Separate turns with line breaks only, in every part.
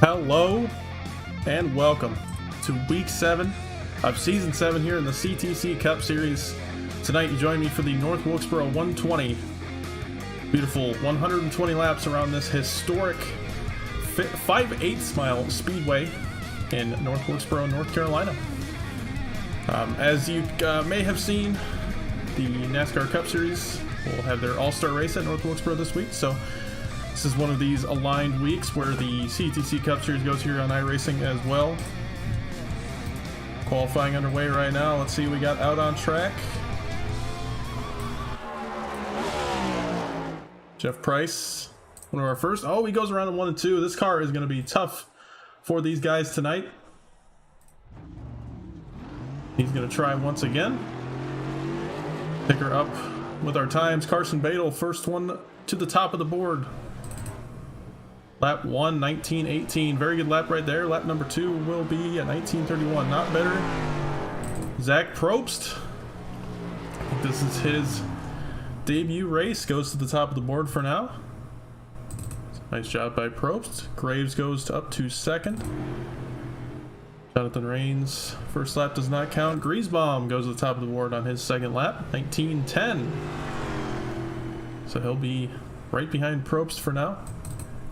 Hello and welcome to week 7 of season 7 here in the CTC Cup Series. Tonight you join me for the North Wilkesboro 120. Beautiful 120 laps around this historic 5/8 mile speedway in North Wilkesboro, North Carolina. As you may have seen, the NASCAR Cup Series will have their all-star race at North Wilkesboro this week, so this is one of these aligned weeks where the CTC Cup Series goes here on iRacing as well. Qualifying underway right now. Let's see what we got out on track. Jeff Price, one of our first. Oh, he goes around in 1 and 2. This car is going to be tough for these guys tonight. He's going to try once again. Pick her up with our times. Carson Badel, first one to the top of the board. Lap 1, 19:18. Very good lap right there. Lap number 2 will be at 19:31. Not better. Zach Probst. I think this is his debut race. Goes to the top of the board for now. Nice job by Probst. Graves goes up to second. Jonathan Rains, first lap does not count. Griesbaum goes to the top of the board on his second lap. 19:10. So he'll be right behind Probst for now.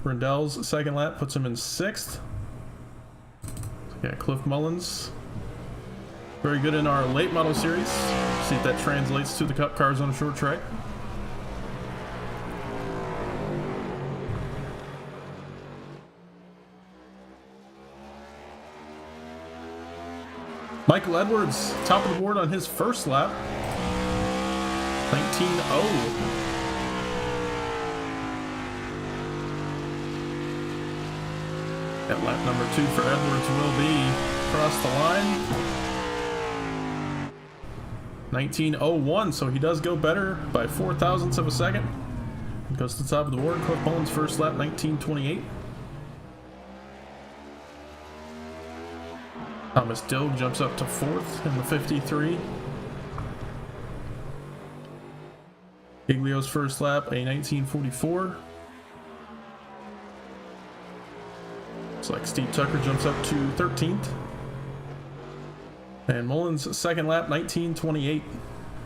Rendell's second lap puts him in 6th. Yeah, Cliff Mullins, very good in our late model series. See if that translates to the Cup cars on a short track. Michael Edwards, top of the board on his first lap. 19:0. At lap number 2 for Edwards will be across the line. 19:01, so he does go better by 4 thousandths of a second. He goes to the top of the board. Cliff Mullins first lap, 19:28. Thomas Dilg jumps up to 4th in the 53. Giglio's first lap, a 19:44. Looks like Steve Tucker jumps up to 13th. And Mullins' second lap, 19:28.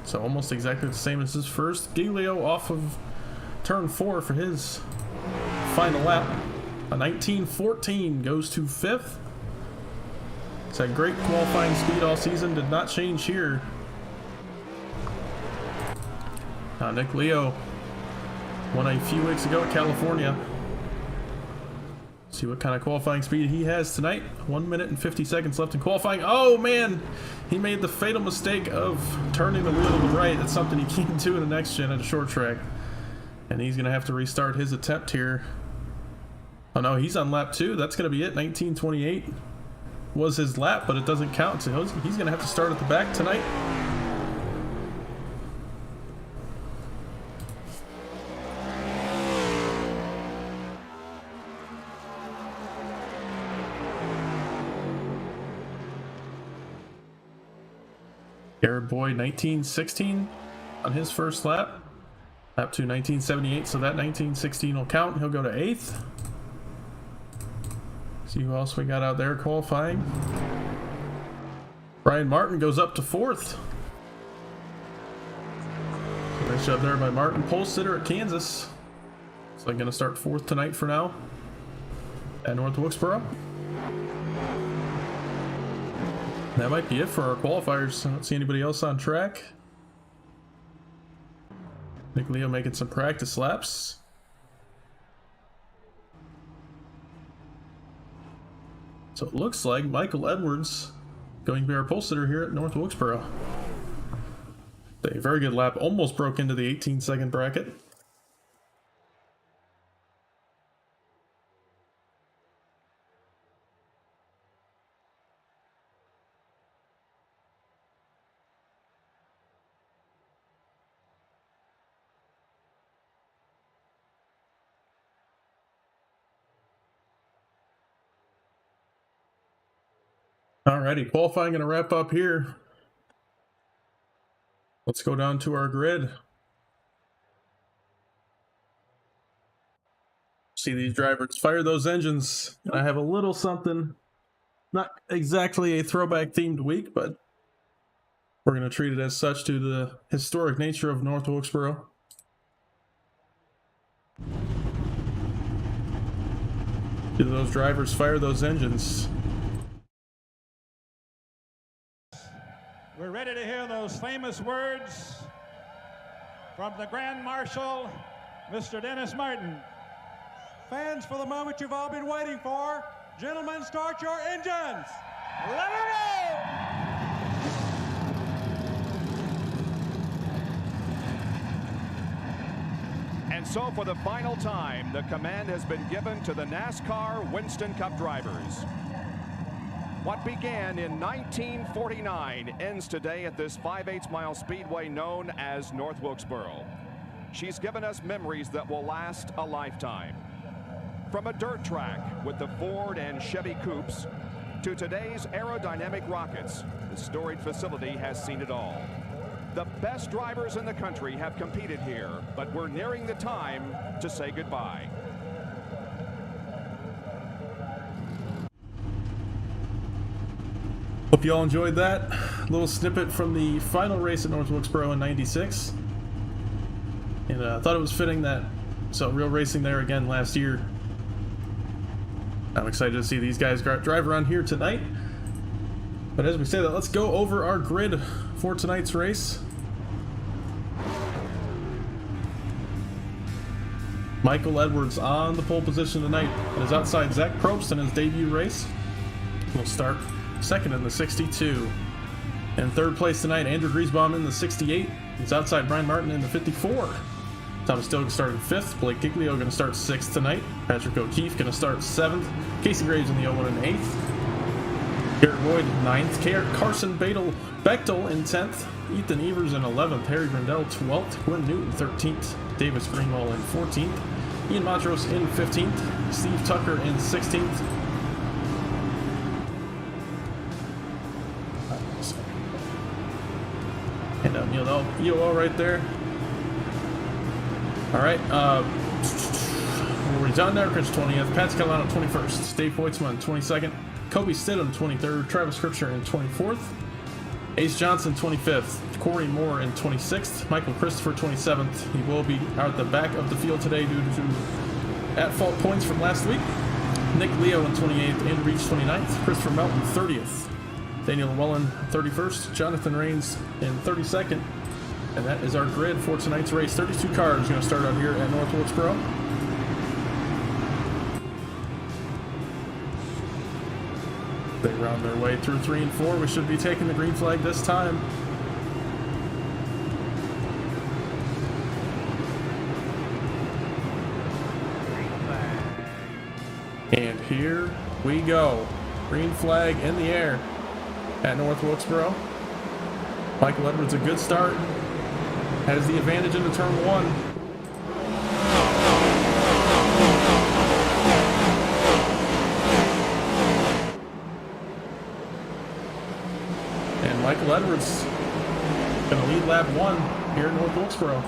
So almost exactly the same as his first. Giglio off of turn 4 for his final lap. A 19:14 goes to 5th. It's had great qualifying speed all season. Did not change here. Nick Leo won a few weeks ago at California. See what kind of qualifying speed he has tonight. 1 minute and 50 seconds left in qualifying. Oh man, he made the fatal mistake of turning the wheel to the right. That's something he can't do in the next gen at a short track. And he's going to have to restart his attempt here. Oh no, he's on lap 2. That's going to be it. 19:28 was his lap, but it doesn't count. So he's going to have to start at the back tonight. Garrett Boyd, 19:16 on his first lap. Lap 2, 19:78, so that 19:16 will count. He'll go to 8th. See who else we got out there qualifying. Brian Martin goes up to 4th. So nice job there by Martin. Pole sitter at Kansas. So I'm going to start 4th tonight for now at North Wilkesboro. That might be it for our qualifiers. I don't see anybody else on track. Nick Leo making some practice laps. So it looks like Michael Edwards going to be our pole sitter here at North Wilkesboro. A very good lap. Almost broke into the 18-second bracket. Alrighty, qualifying going to wrap up here. Let's go down to our grid. See these drivers fire those engines. I have a little something, not exactly a throwback themed week, but we're going to treat it as such due to the historic nature of North Wilkesboro. Do those drivers fire those engines?
We're ready to hear those famous words from the Grand Marshal, Mr. Dennis Martin.
Fans, for the moment you've all been waiting for, gentlemen, start your engines. Let it go!
And so for the final time, the command has been given to the NASCAR Winston Cup drivers. What began in 1949 ends today at this 5/8 mile speedway known as North Wilkesboro. She's given us memories that will last a lifetime. From a dirt track with the Ford and Chevy coupes to today's aerodynamic rockets, the storied facility has seen it all. The best drivers in the country have competed here, but we're nearing the time to say goodbye.
Hope you all enjoyed that little snippet from the final race at North Wilkesboro in '96. And I thought it was fitting that saw real racing there again last year. I'm excited to see these guys drive around here tonight. But as we say that, let's go over our grid for tonight's race. Michael Edwards on the pole position tonight. It is outside Zach Probst in his debut race. We'll start second in the 62. In third place tonight, Andrew Griesbaum in the 68. He's outside Brian Martin in the 54. Thomas Stilg starting fifth. Blake Giglio going to start sixth tonight. Patrick O'Keefe going to start seventh. Casey Graves in the 01 in eighth. Garrett Boyd ninth. Carson Bechtel in 10th. Ethan Evers in 11th. Harry Grindell 12th. Quinn Newton 13th. Davis Greenwald in 14th. Ian Montrose in 15th. Steve Tucker in 16th. And EOL right there. All right. We're John Narkridge 20th. Pat Scalano 21st. Dave Hoitzman 22nd. Kobe Stidham 23rd. Travis Scripture in 24th. Ace Johnson 25th. Corey Moore in 26th. Michael Christopher 27th. He will be out at the back of the field today due to at-fault points from last week. Nick Leo in 28th. Andrew Reach 29th. Christopher Melton 30th. Daniel Llewellyn 31st. Jonathan Rains in 32nd. And that is our grid for tonight's race. 32 cars going to start out here at North Wilkesboro. They round their way through 3 and 4. We should be taking the green flag this time. And here we go. Green flag in the air at North Wilkesboro. Michael Edwards, a good start. Has the advantage into turn 1. And Michael Edwards going to lead lap 1 here in North Wilkesboro.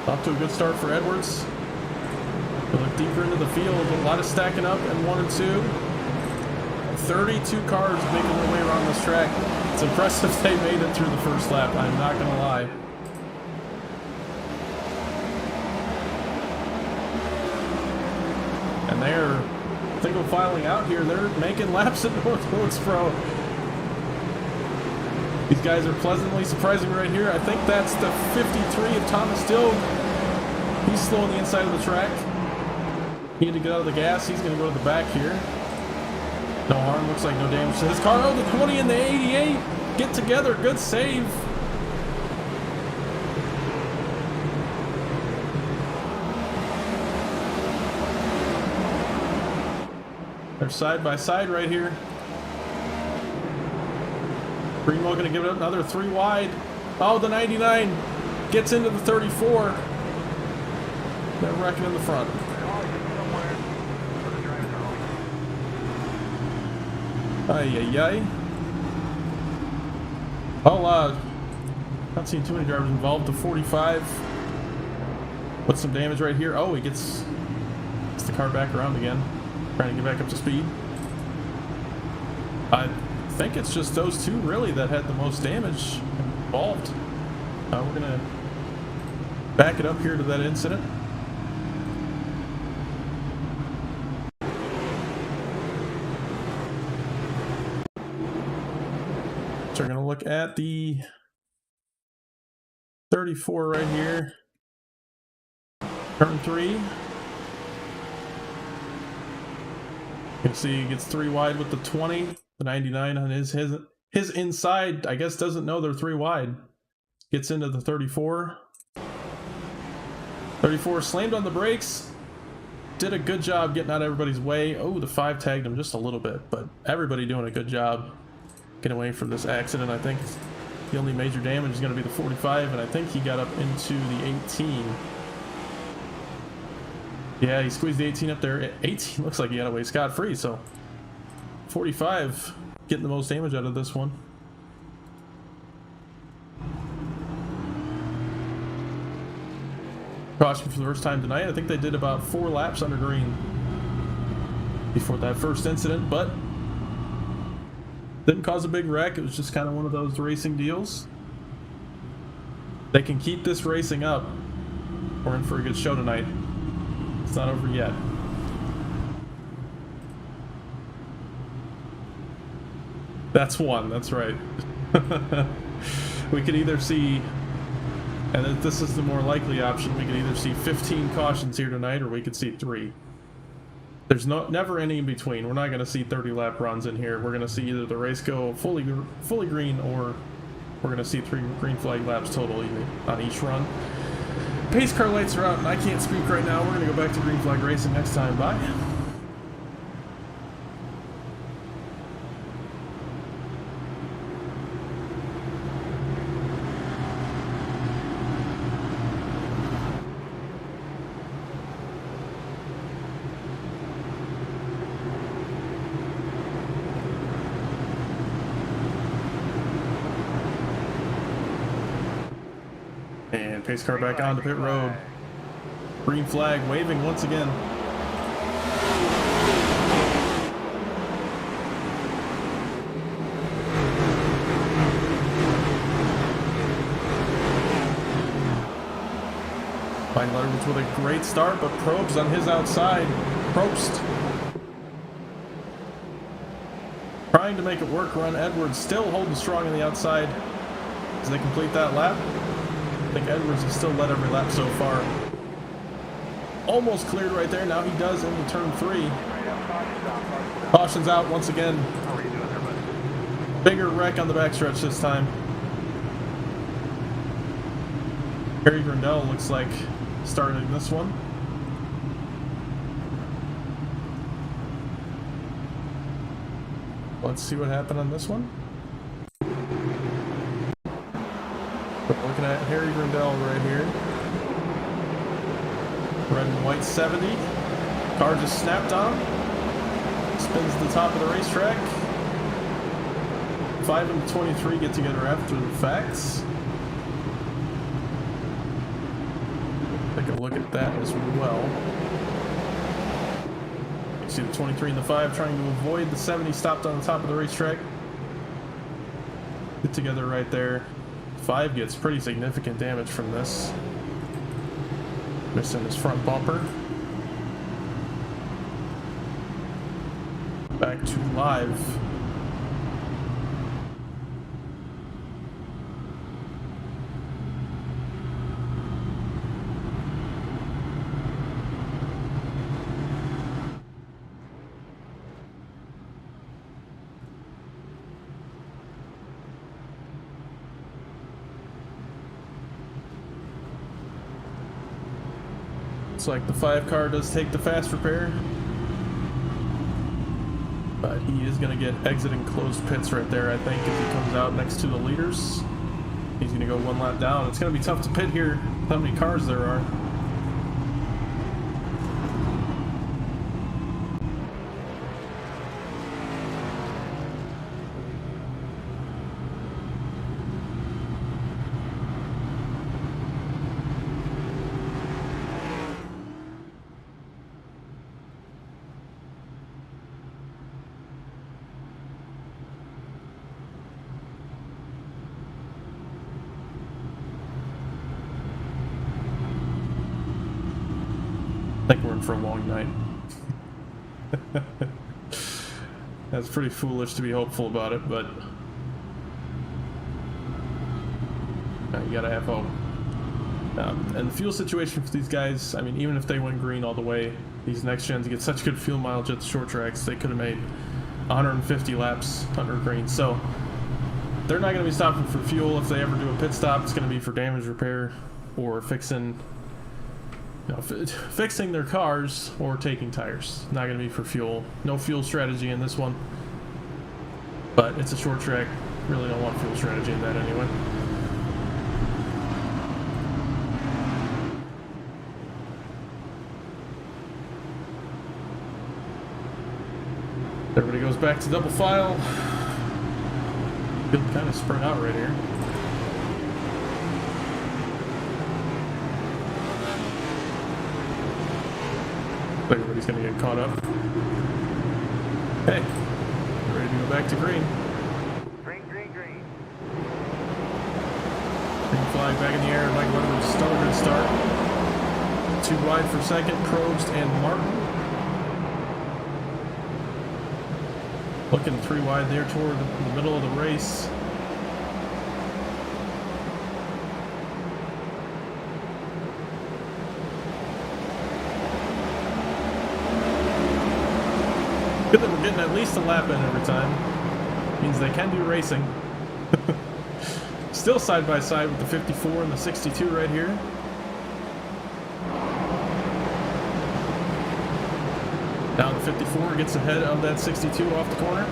Off to a good start for Edwards. We'll look deeper into the field. A lot of stacking up in 1 and 2. 32 cars making their way around this track. It's impressive they made it through the first lap, I'm not going to lie. And they're single filing out here. They're making laps at North Wilkesboro. These guys are pleasantly surprising right here. I think that's the 53 of Thomas Stilg. He's slow on the inside of the track. He had to get out of the gas. He's going to go to the back here. No harm, looks like no damage to his car. Oh, the 20 and the 88 get together. Good save. They're side by side right here. Greenwell going to give it up another 3 wide. Oh, the 99 gets into the 34. They're wrecking in the front. Ay. Well, not seeing too many drivers involved. The 45 with some damage right here. Oh, he gets It's the car back around again, trying to get back up to speed. I think it's just those two really that had the most damage involved. We're gonna back it up here to that incident. So we're gonna look at the 34 right here. Turn 3. You can see he gets 3 wide with the 20. The 99 on his inside, I guess, doesn't know they're 3 wide. Gets into the 34. 34 slammed on the brakes. Did a good job getting out of everybody's way. Oh, the 5 tagged him just a little bit, but everybody doing a good job getting away from this accident. I think the only major damage is going to be the 45, and I think he got up into the 18. Yeah, he squeezed the 18 up there. 18 looks like he got away scot-free, so 45 getting the most damage out of this one. Caution for the first time tonight. I think they did about 4 laps under green before that first incident, but didn't cause a big wreck. It was just kind of one of those racing deals. They can keep this racing up. We're in for a good show tonight. It's not over yet. That's 1, that's right. We could either see, and this is the more likely option, we could either see 15 cautions here tonight, or we could see 3. There's never any in between. We're not going to see 30 lap runs in here. We're going to see either the race go fully green, or we're going to see 3 green flag laps total on each run. Pace car lights are out, and I can't speak right now. We're going to go back to green flag racing next time. Bye. And pace car back onto pit road. Green flag waving once again. Mike Letterman's with a great start, but Probst on his outside. Probst trying to make it work. Ron Edwards still holding strong on the outside as they complete that lap. I think Edwards has still led every lap so far. Almost cleared right there. Now he does into turn 3. Caution's out once again. Bigger wreck on the backstretch this time. Harry Grindell looks like starting this one. Let's see what happened on this one. We're looking at Harry Grindell right here. Red and white 70. Car just snapped on. Spins to the top of the racetrack. 5 and 23 get together after the facts. Take a look at that as well. You see the 23 and the 5 trying to avoid the 70 stopped on the top of the racetrack. Get together right there. 5 gets pretty significant damage from this. Missing his front bumper. Back to live. Looks like the 5 car does take the fast repair, but he is going to get exiting closed pits right there, I think, if he comes out next to the leaders. He's going to go 1 lap down. It's going to be tough to pit here, how many cars there are. think we're in for a long night. That's pretty foolish to be hopeful about it, but you gotta have hope. And the fuel situation for these guys, I mean, even if they went green all the way, these next gens get such good fuel mileage at the short tracks, they could have made 150 laps under green. So they're not going to be stopping for fuel. If they ever do a pit stop, it's going to be for damage repair or fixing, fixing their cars or taking tires. Not going to be for fuel. No fuel strategy in this one. But it's a short track. Really don't want fuel strategy in that anyway. Everybody goes back to double file. Field kind of spread out right here. Everybody's gonna get caught up. Hey, ready to go back to green.
Green, green, green.
Green flag back in the air. Mike Leonard's still a good start. Too wide for second. Probst and Martin. Looking 3 wide there toward the middle of the race. Good that we're getting at least a lap in every time. Means they can do racing. Still side by side with the 54 and the 62 right here. Now the 54 gets ahead of that 62 off the corner.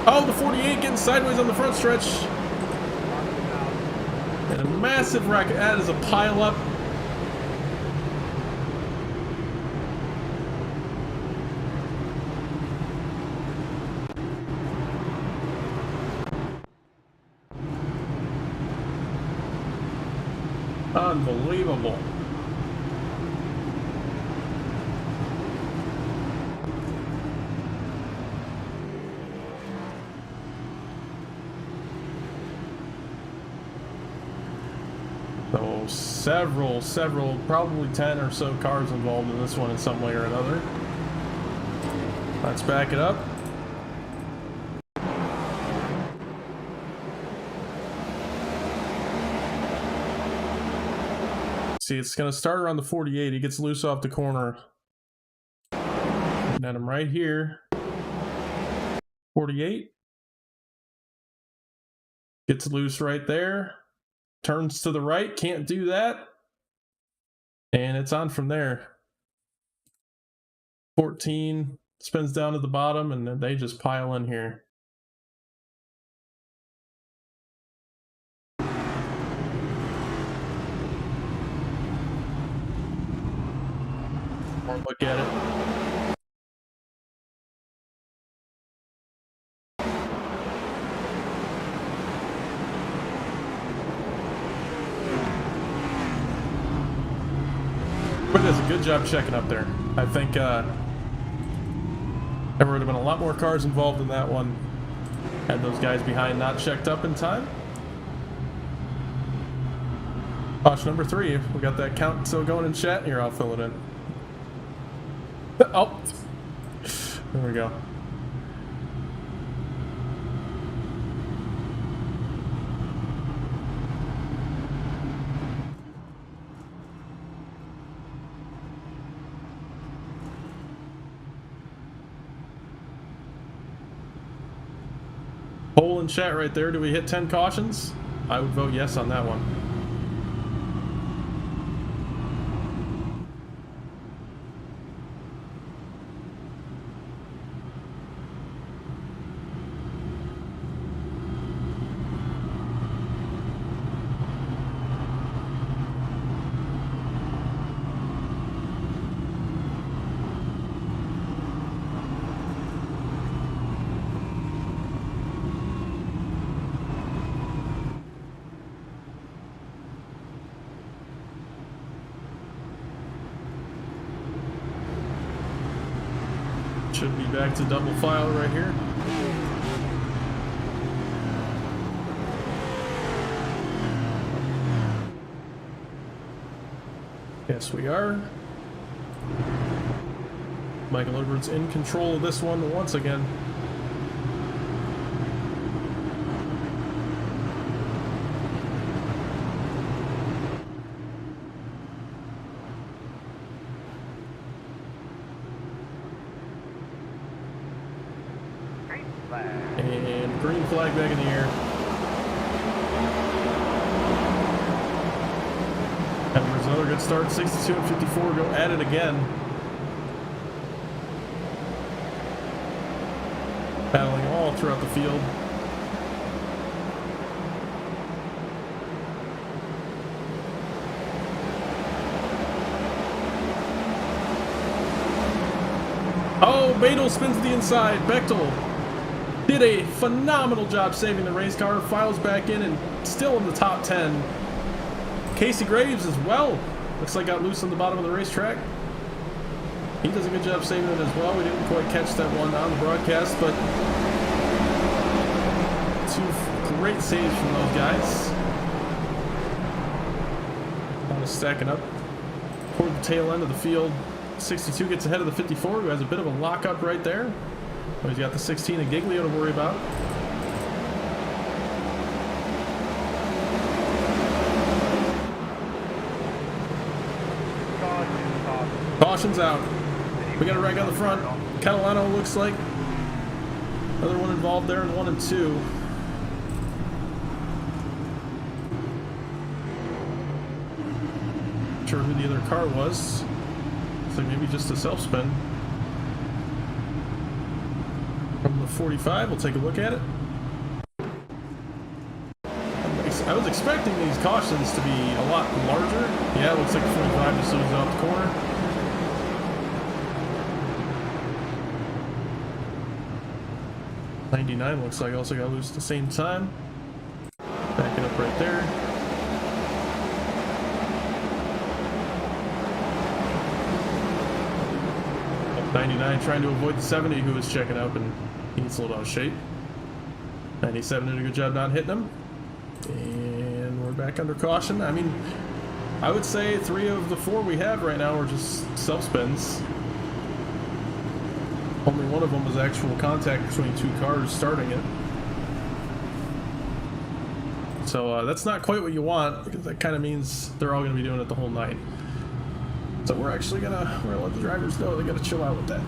Oh, the 48 getting sideways on the front stretch. And a massive wreck. That is a pile up. Unbelievable. So several, probably 10 or so cars involved in this one in some way or another. Let's back it up. See, it's going to start around the 48. He gets loose off the corner. And I'm right here. 48. Gets loose right there. Turns to the right, can't do that. And it's on from there. 14 spins down to the bottom, and then they just pile in here. More look at it. Does a good job checking up there. I think there would have been a lot more cars involved in that one had those guys behind not checked up in time. Caution number 3. We got that count still going in chat. Here, I'll fill it in. Oh, there we go. Poll in chat right there. Do we hit 10 cautions? I would vote yes on that one. Should be back to double file right here. Yes, we are. Michael Edwards in control of this one once again.
Green flag.
And green flag back in the air. Edwards, another good start. 62 and 54 go at it again. Battling all throughout the field. Oh, Beidel spins to the inside. Bechtel did a phenomenal job saving the race car. Files back in and still in the top 10. Casey Graves as well. Looks like got loose on the bottom of the racetrack. He does a good job saving it as well. We didn't quite catch that one on the broadcast, but two great saves from those guys. Kind of stacking up toward the tail end of the field. 62 gets ahead of the 54, who has a bit of a lockup right there. But he's got the 16 and Giglio to worry about. Caution's out. We got a wreck on the front. Catalano looks like. Another one involved there in 1 and 2. Not sure who the other car was. Looks like maybe just a self-spin. From the 45, we'll take a look at it. I was expecting these cautions to be a lot larger. Yeah, it looks like 45 just moves off the corner. '99 looks like also got loose at the same time. Back it up right there. '99 trying to avoid the 70 who was checking up, and he needs a little out of shape. 97 did a good job not hitting him. And we're back under caution. I mean, I would say 3 of the 4 we have right now are just self-spins. Only one of them was actual contact between 2 cars starting it. So that's not quite what you want, because that kind of means they're all going to be doing it the whole night. So we're actually we're gonna let the drivers know they got to chill out with that.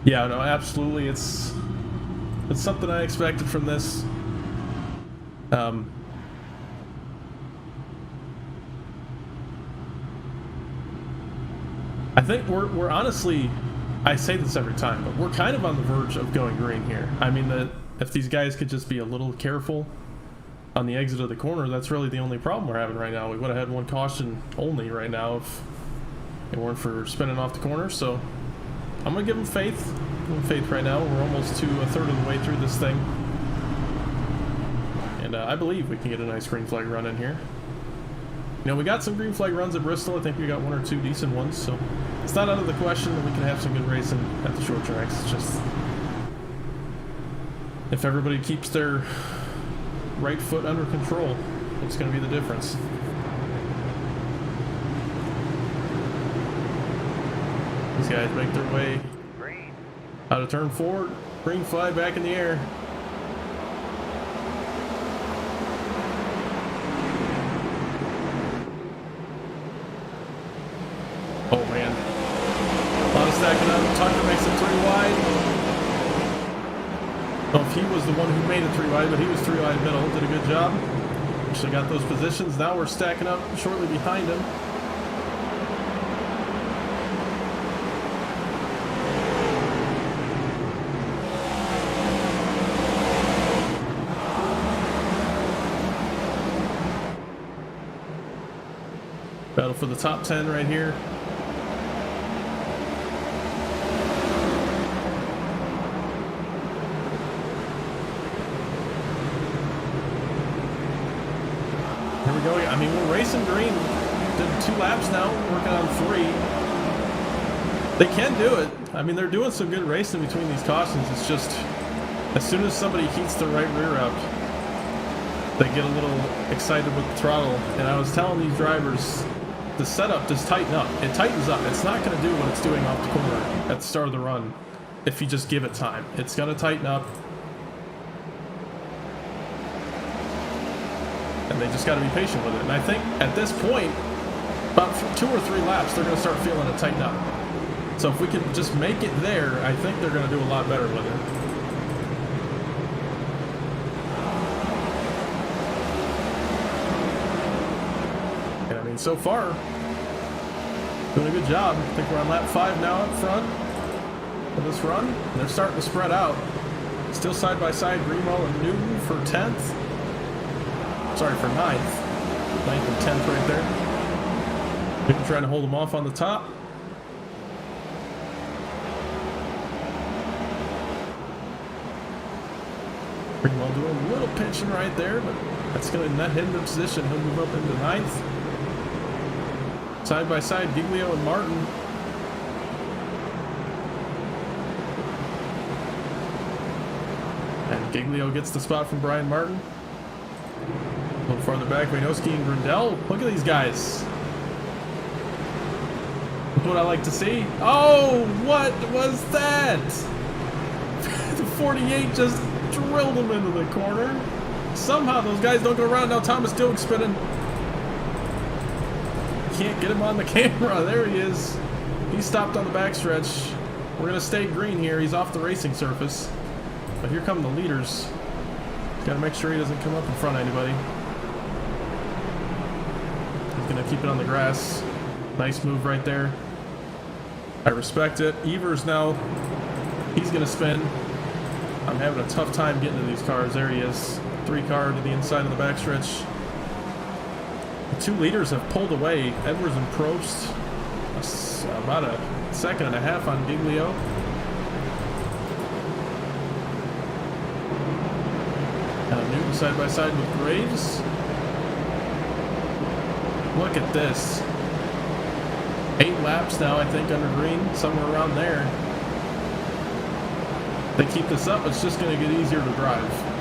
Yeah, no, absolutely. It's something I expected from this. I think we're honestly, I say this every time, but we're kind of on the verge of going green here. I mean, if these guys could just be a little careful on the exit of the corner, that's really the only problem we're having right now. We would have had 1 caution only right now if it weren't for spinning off the corner. So I'm gonna give them faith. Give them faith right now. We're almost to a third of the way through this thing, and I believe we can get a nice green flag run in here. You know, we got some green flag runs at Bristol. I think we got 1 or 2 decent ones, so it's not out of the question that we can have some good racing at the short tracks. It's just if everybody keeps their right foot under control, it's going to be the difference. These guys make their way out of turn 4. Green flag back in the air. Well, if he was the one who made it 3 wide, but he was 3 wide middle, did a good job. Actually got those positions. Now we're stacking up shortly behind him. Battle for the top 10 right here. Here we go. I mean, we're racing green. Did 2 laps now, working on 3. They can do it. I mean, they're doing some good racing between these cautions. It's just, as soon as somebody heats the right rear up, they get a little excited with the throttle. And I was telling these drivers, the setup does tighten up. It tightens up. It's not going to do what it's doing off the corner at the start of the run if you just give it time. It's going to tighten up. And they just got to be patient with it. And I think at this point, about 2 or 3 laps, they're going to start feeling it tighten up. So if we can just make it there, I think they're going to do a lot better with it. So far, doing a good job. I think we're on lap 5 now up front of this run. And they're starting to spread out. Still side by side, Greenwell and Newton for 10th. Sorry, for 9th. 9th and 10th right there. Newton trying to hold them off on the top. Greenwell doing a little pinching right there, but that's going to net him the position. He'll move up into 9th. Side by side, Giglio and Martin. And Giglio gets the spot from Brian Martin. A little farther back, Waynoski and Grindel. Look at these guys. That's what I like to see. Oh, what was that? The 48 just drilled him into the corner. Somehow those guys don't go around. Now Thomas Dilk spinning. Can't get him on the camera. There he is. He stopped on the backstretch. We're going to stay green here. He's off the racing surface. But here come the leaders. Got to make sure he doesn't come up in front of anybody. He's going to keep it on the grass. Nice move right there. I respect it. Evers now, he's going to spin. I'm having a tough time getting to these cars. There he is. 3 car to the inside of the backstretch. The 2 leaders have pulled away. Edwards and Probst, about a second and a half on Giglio. Newton side by side with Graves. Look at this. 8 laps now, I think, under green, somewhere around there. They keep this up, it's just going to get easier to drive.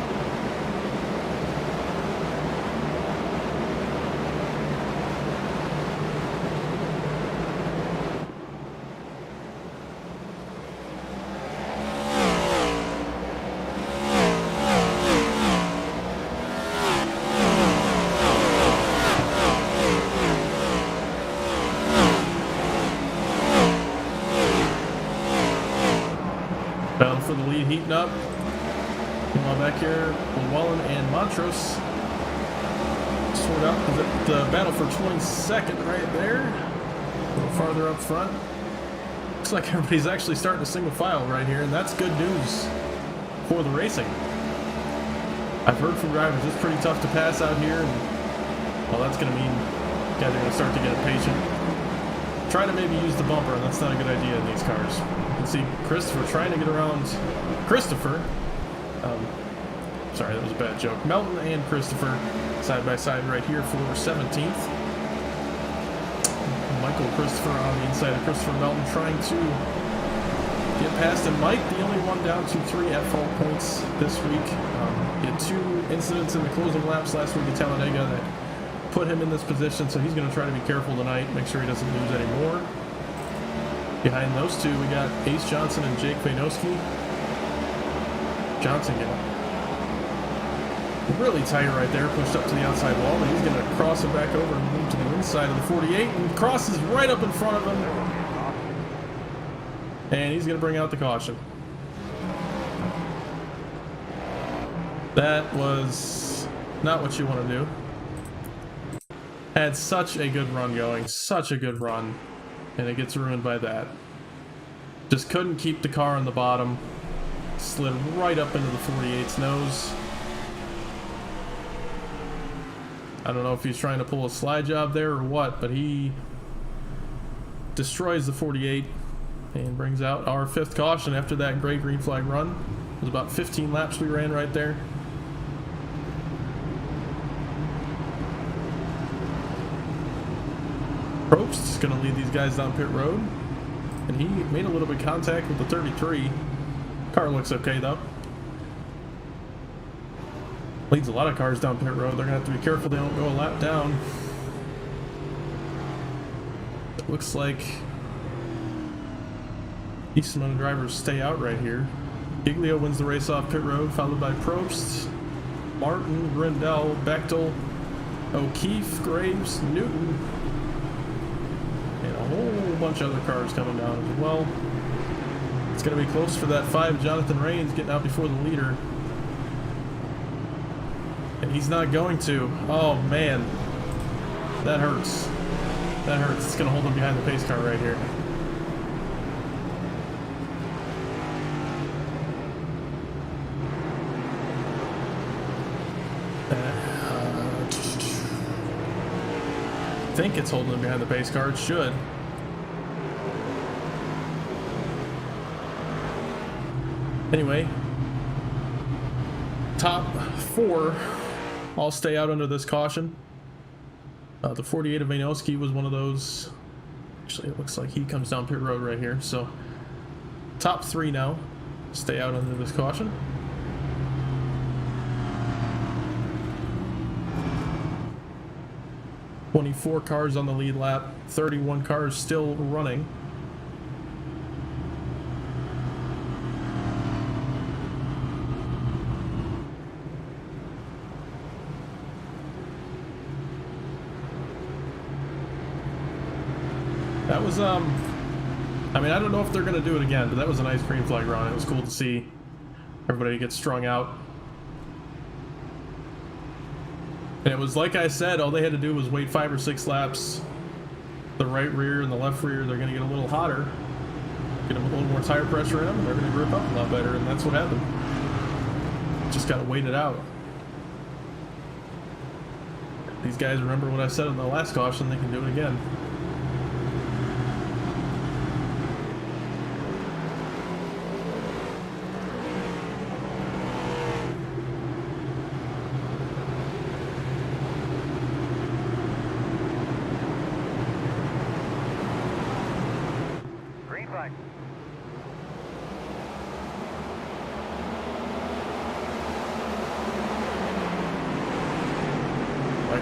Battle for the lead heating up. Meanwhile back here, Llewellyn and Montrose sort out the battle for 22nd right there. A little farther up front. Looks like everybody's actually starting to single file right here, and that's good news for the racing. I've heard from drivers it's pretty tough to pass out here, and well, that's going to mean guys are going to start to get impatient. Try to maybe use the bumper, and that's not a good idea in these cars. You can see Christopher trying to get around Christopher. Sorry, that was a bad joke. Melton and Christopher side by side right here for 17th. Michael Christopher on the inside of Christopher Melton trying to get past him. Mike, the only one down to 3 at-fault points this week. He had 2 incidents in the closing laps last week at Talladega that put him in this position, so he's going to try to be careful tonight, make sure he doesn't lose any more. Behind those 2, we got Ace Johnson and Jake Waynoski. Johnson getting really tight right there, pushed up to the outside wall, but he's going to cross it back over and move to the inside of the 48, and crosses right up in front of him. And he's going to bring out the caution. That was not what you want to do. Had such a good run going, such a good run, and it gets ruined by that. Just couldn't keep the car on the bottom. Slid right up into the 48's nose. I don't know if he's trying to pull a slide job there or what, but he destroys the 48 and brings out our 5th caution after that great green flag run. It was about 15 laps we ran right there. Probst is going to lead these guys down pit road, and he made a little bit of contact with the 33. Car looks okay though. Leads a lot of cars down pit road. They're going to have to be careful they don't go a lap down. It looks like decent amount of drivers stay out right here. Giglio wins the race off pit road, followed by Probst, Martin, Grindel, Bechtel, O'Keefe, Graves, Newton, and a whole bunch of other cars coming down as well. It's going to be close for that 5. Jonathan Rains getting out before the leader. And he's not going to. Oh, man. That hurts. That hurts. It's going to hold him behind the pace car right here. I think it's holding him behind the pace car. It should. Anyway, top 4 all stay out under this caution. The 48 of Vainoski was one of those. Actually, it looks like he comes down pit road right here. So top 3 now stay out under this caution. "24 cars on the lead lap, 31 cars still running. That was, I mean, I don't know if they're going to do it again, but that was a nice green flag run. It was cool to see everybody get strung out. And it was like I said, all they had to do was wait 5 or 6 laps. The right rear and the left rear, they're going to get a little hotter. Get them a little more tire pressure in them, and they're going to grip up a lot better, and that's what happened. Just got to wait it out. These guys remember what I said in the last caution, they can do it again.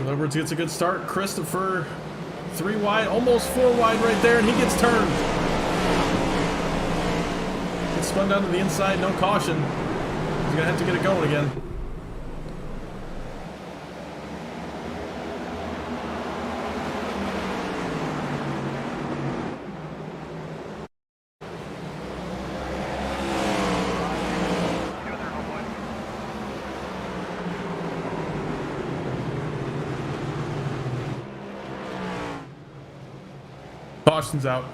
Edwards gets a good start. Christopher 3 wide, almost 4 wide right there, and he gets turned. Gets spun down to the inside, no caution. He's gonna have to get it going again. Caution's out.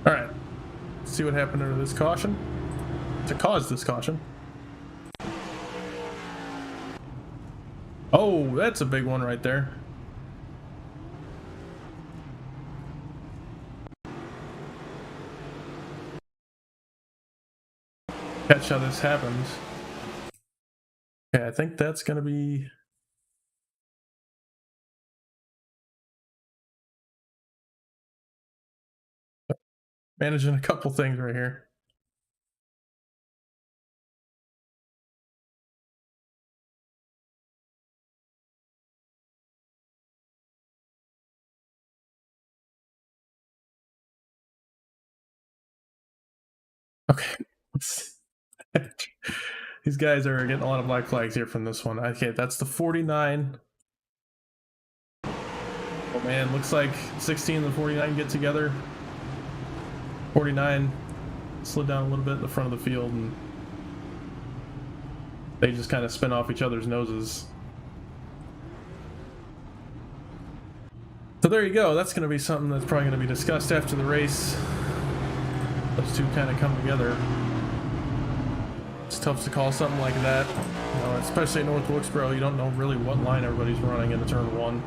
Alright, let's see what happened under this caution to cause this caution. Oh, that's a big one right there. Catch how this happens. Okay, I think that's going to be... managing a couple things right here. Okay. These guys are getting a lot of black flags here from this one. Okay, that's the 49. Oh man, looks like 16 and the 49 get together. 49 slid down a little bit in the front of the field, and they just kind of spin off each other's noses. So there you go. That's going to be something that's probably going to be discussed after the race. Those two kind of come together. It's tough to call something like that, you know, especially at North Wilkesboro. You don't know really what line everybody's running into turn one.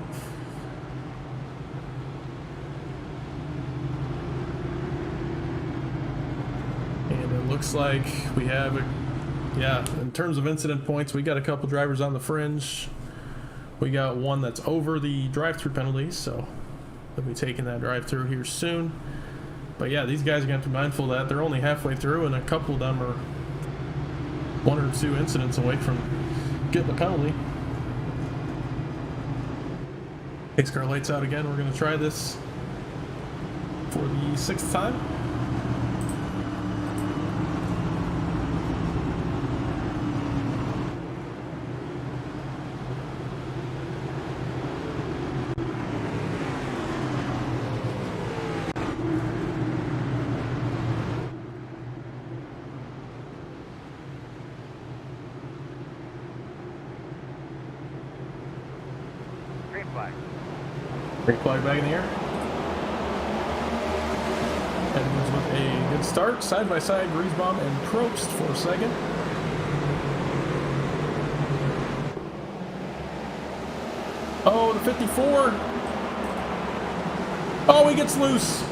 And it looks like we have in terms of incident points, we got a couple drivers on the fringe. We got one that's over the drive-through penalties, so they'll be taking that drive-through here soon. But yeah, these guys are going to have to be mindful of that. They're only halfway through, and a couple of them are 1 or 2 incidents away from getting a penalty. Pace car lights out again. We're going to try this for the 6th time. Green flag back in the air. Edmonds with a good start. Side by side, Griesbaum and Probst for second. Oh, the 54. Oh, he gets loose.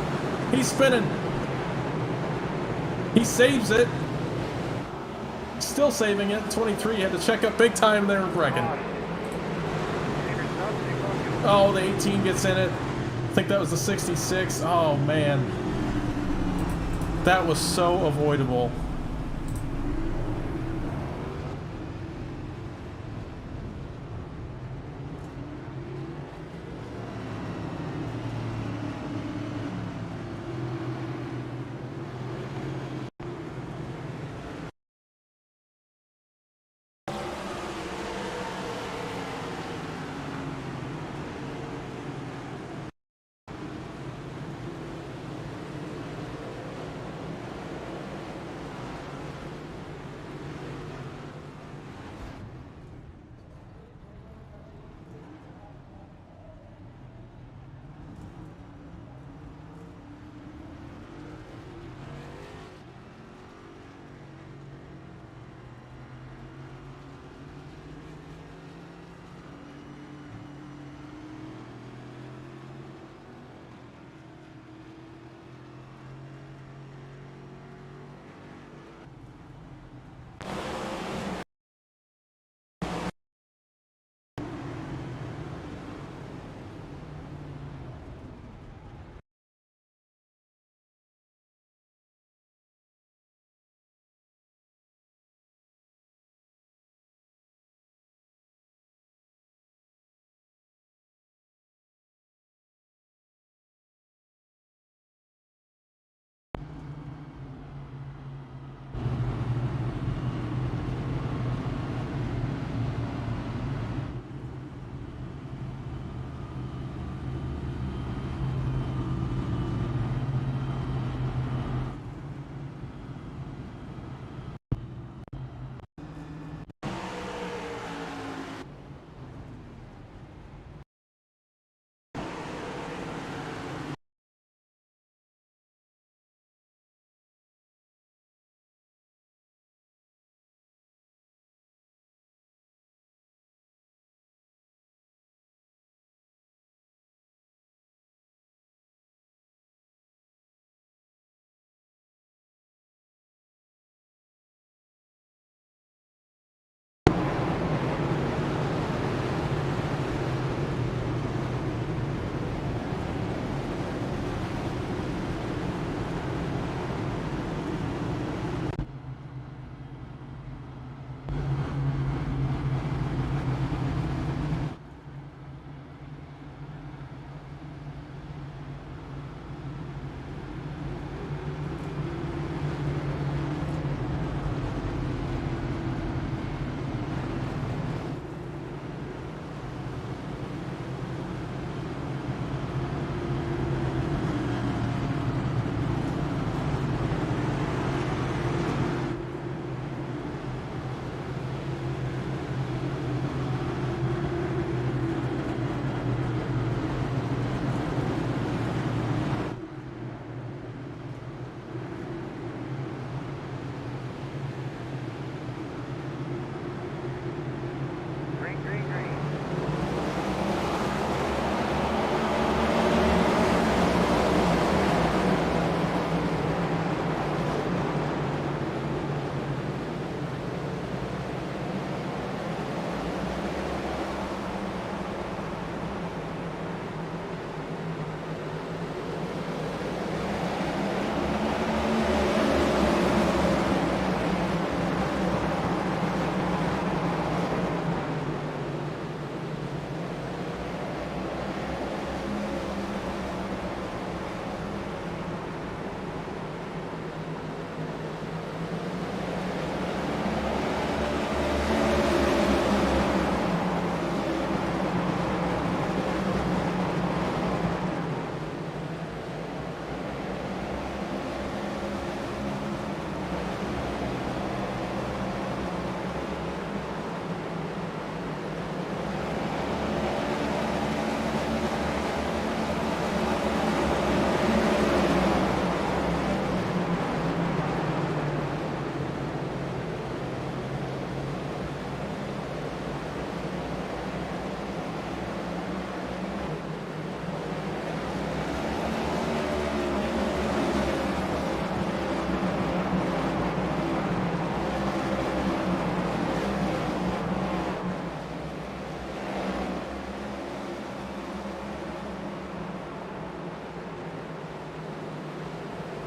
He's spinning. He saves it. Still saving it. 23 had to check up big time there with Brecken. Oh, the 18 gets in it. I think that was the 66. Oh, man. That was so avoidable.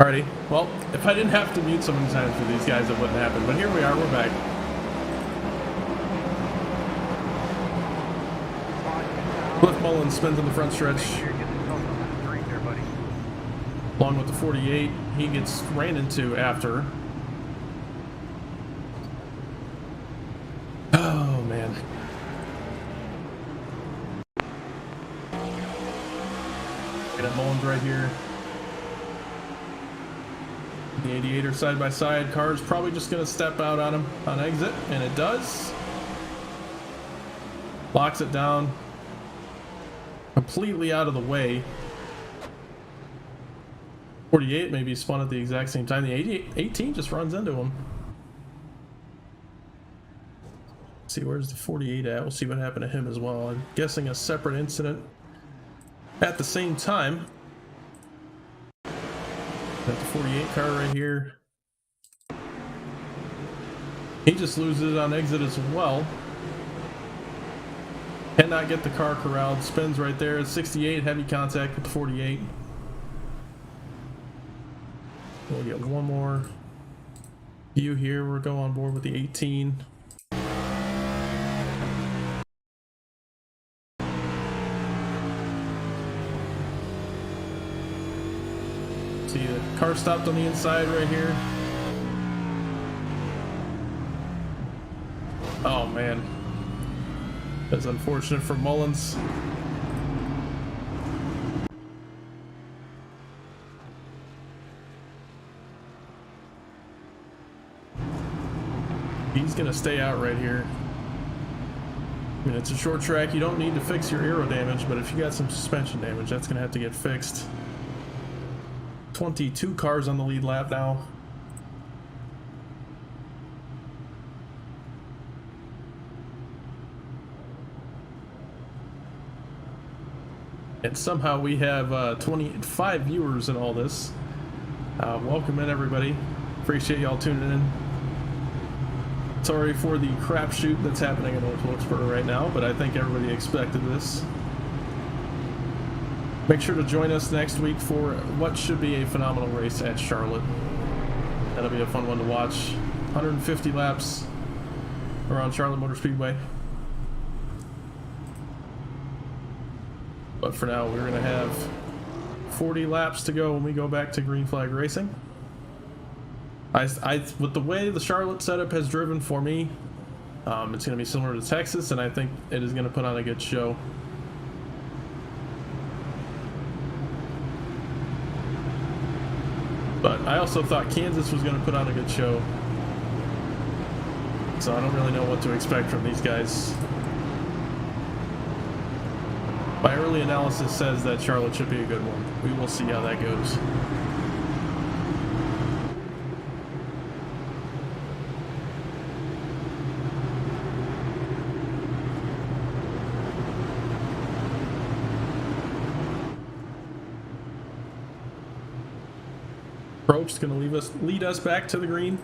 Alrighty. Well, if I didn't have to mute so many times for these guys, it wouldn't happen. But here we are. We're back. Cliff Mullins spins in the front stretch. Along with the 48, he gets ran into after. Oh, man. Got Mullins right here. The 88er side by side. Car's probably just going to step out on him on exit, and it does. Locks it down. Completely out of the way. 48 maybe spun at the exact same time. The 18 just runs into him. Let's see, where's the 48 at? We'll see what happened to him as well. I'm guessing a separate incident at the same time. Got the 48 car right here. He just loses it on exit as well. Cannot get the car corralled. Spins right there. 68, heavy contact with the 48. We'll get one more view here. We'll go on board with the 18. See the car stopped on the inside right here. Oh man. That's unfortunate for Mullins. He's gonna stay out right here. I mean, it's a short track. You don't need to fix your aero damage, but if you got some suspension damage, that's gonna have to get fixed. 22 cars on the lead lap now. And somehow we have 25 viewers in all this. Welcome in, everybody. Appreciate y'all tuning in. Sorry for the crapshoot that's happening in Old Wilkesboro right now, but I think everybody expected this. Make sure to join us next week for what should be a phenomenal race at Charlotte. That'll be a fun one to watch. 150 laps around Charlotte Motor Speedway. But for now, we're going to have 40 laps to go when we go back to Green Flag Racing. With the way the Charlotte setup has driven for me, it's going to be similar to Texas, and I think it is going to put on a good show. But I also thought Kansas was going to put on a good show. So I don't really know what to expect from these guys. My early analysis says that Charlotte should be a good one. We will see how that goes. Probst's going to lead us back to the green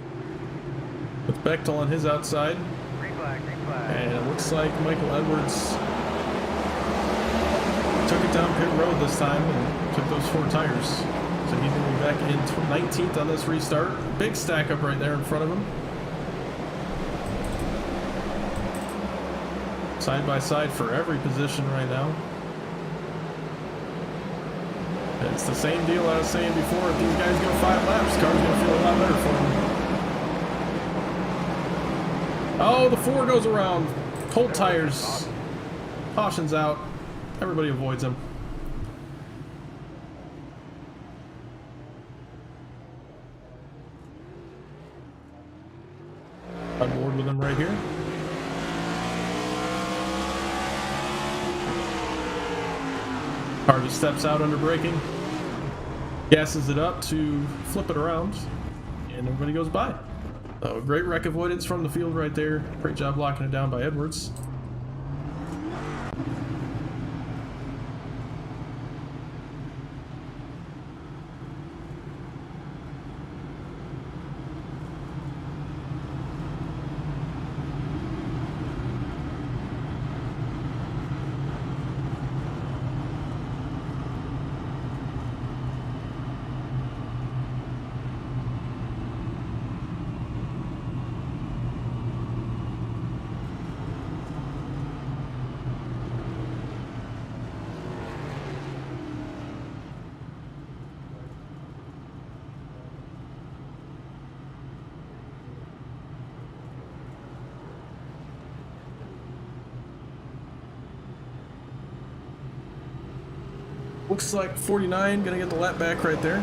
with Bechtel on his outside.
Green flag, green flag.
And it looks like Michael Edwards took it down pit road this time and took those 4 tires. So he's going to be back in 19th on this restart. Big stack up right there in front of him. Side by side for every position right now. It's the same deal I was saying before. If these guys go 5 laps, car's going to feel a lot better for them. Oh, the 4 goes around. Cold tires. Caution's out. Everybody avoids him. On board with him right here. Car just steps out under braking. Gasses it up to flip it around. And everybody goes by. So great wreck avoidance from the field right there. Great job locking it down by Edwards. Looks like 49 gonna get the lap back right there.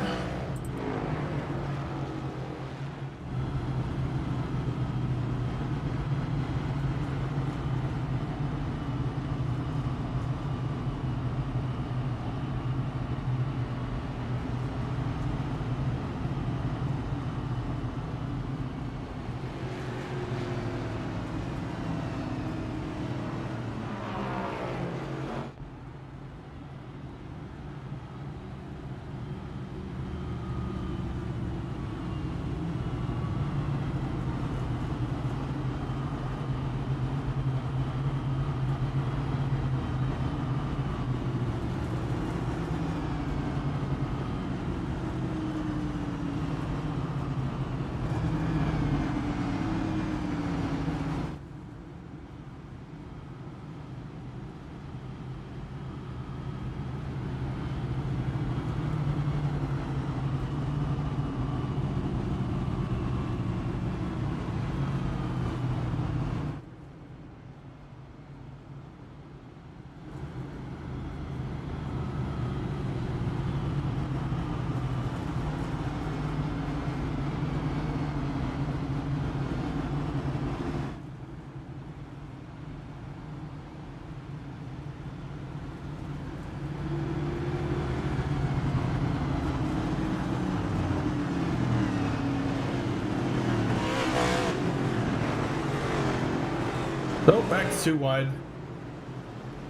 So back to 2 wide. I'm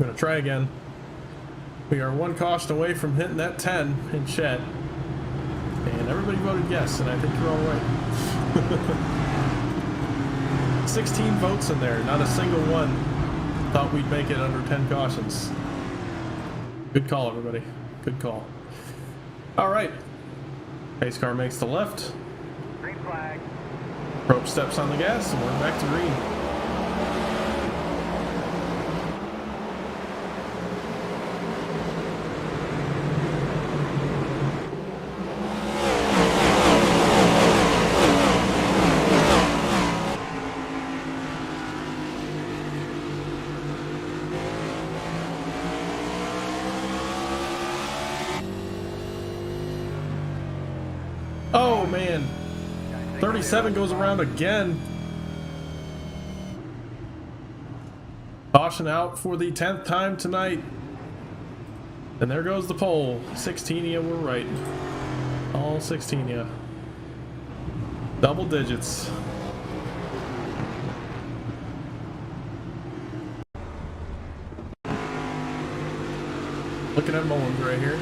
gonna try again. We are 1 caution away from hitting that 10 in Chet. And everybody voted yes, and I think you're all right. 16 votes in there, not a single one thought we'd make it under 10 cautions. Good call, everybody. Good call. All right. Pace car makes the left.
Green flag.
Rope steps on the gas, and we're back to green. Oh man, 37 goes around again. Caution out for the 10th time tonight. And there goes the pole. 16 of you were right. All 16 of you. Double digits. Looking at Mullins right here.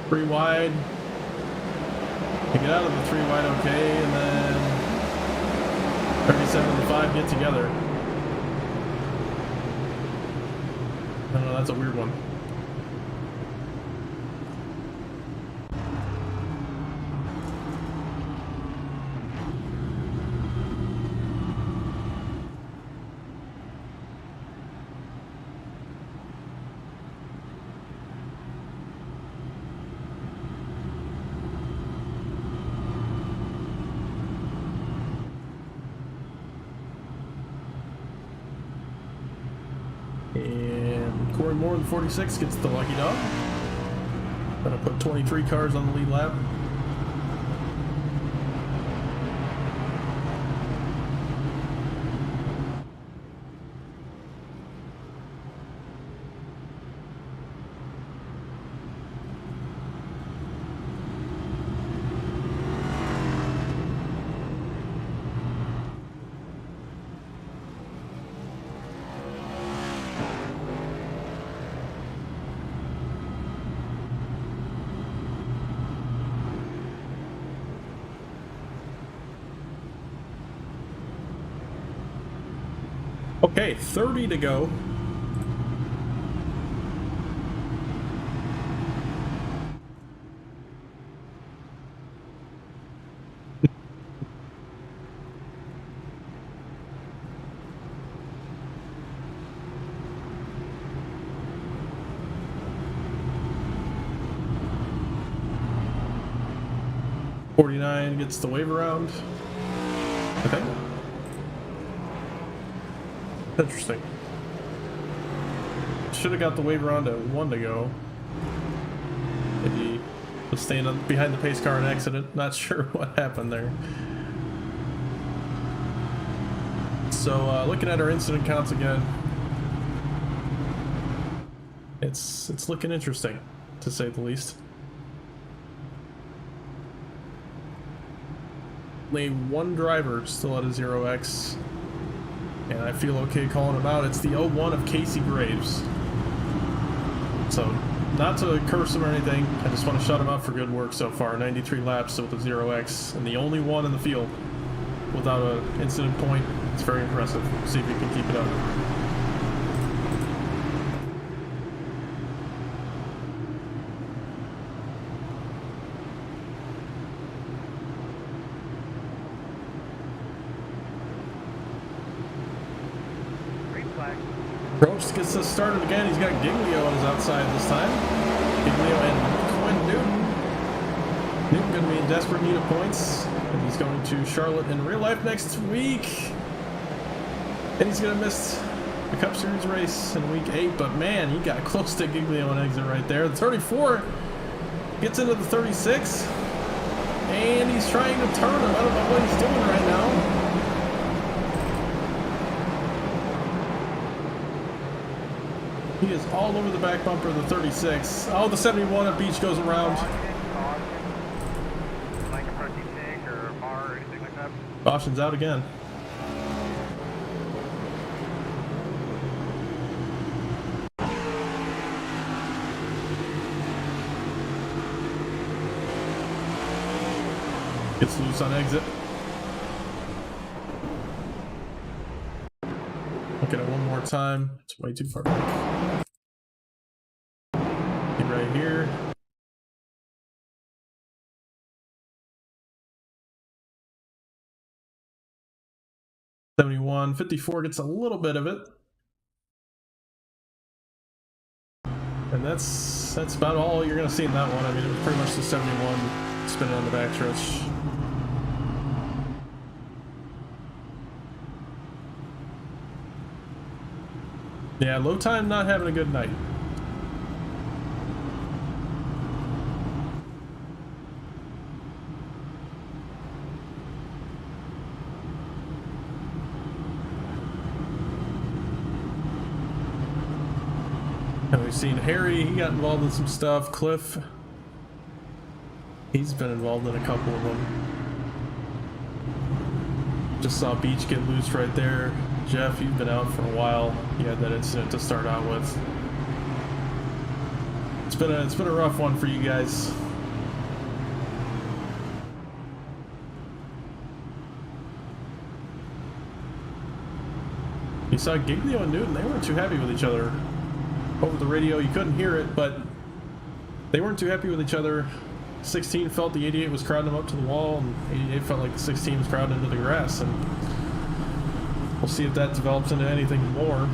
Three wide. You get out of the 3 wide okay, and then 37 and 5 get together. I don't know, that's a weird one. And Corey Moore in 46 gets the lucky dog. Gonna put 23 cars on the lead lap. Okay, 30 to go. .49 gets the wave around. Okay. Interesting. Should have got the waiver on to 1 to go. Maybe was staying behind the pace car in accident. Not sure what happened there. So looking at our incident counts again, it's looking interesting, to say the least. Only one driver still at a 0x, and I feel okay calling him out. It's the 01 of Casey Graves. So, not to curse him or anything, I just want to shout him out for good work so far. 93 laps with a 0x, and the only one in the field without an incident point. It's very impressive. See if he can keep it up. Probst gets us started again. He's got Giglio on his outside this time. Giglio and Quinn Newton. Newton going to be in desperate need of points. And he's going to Charlotte in real life next week. And he's going to miss the Cup Series race in week 8. But man, he got close to Giglio on exit right there. The 34 gets into the 36. And he's trying to turn him. I don't know what he's doing right now. He is all over the back bumper of the 36. Oh, the 71 at Beach goes around. Caution's out again. Gets loose on exit. Look at it one more time. It's way too far back. Get right here. $71, $54 gets a little bit of it. And that's about all you're gonna see in that one. I mean, it was pretty much the 71 spinning on the backstretch. Yeah, low time not having a good night. And we've seen Harry, he got involved in some stuff. Cliff, he's been involved in a couple of them. Just saw Beach get loose right there. Jeff, you've been out for a while. You had that incident to start out with. It's been a rough one for you guys. You saw Giglio and Newton, they weren't too happy with each other. Over the radio, you couldn't hear it, but they weren't too happy with each other. 16 felt the 88 was crowding them up to the wall, and 88 felt like the 16 was crowding into the grass, and we'll see if that develops into anything more.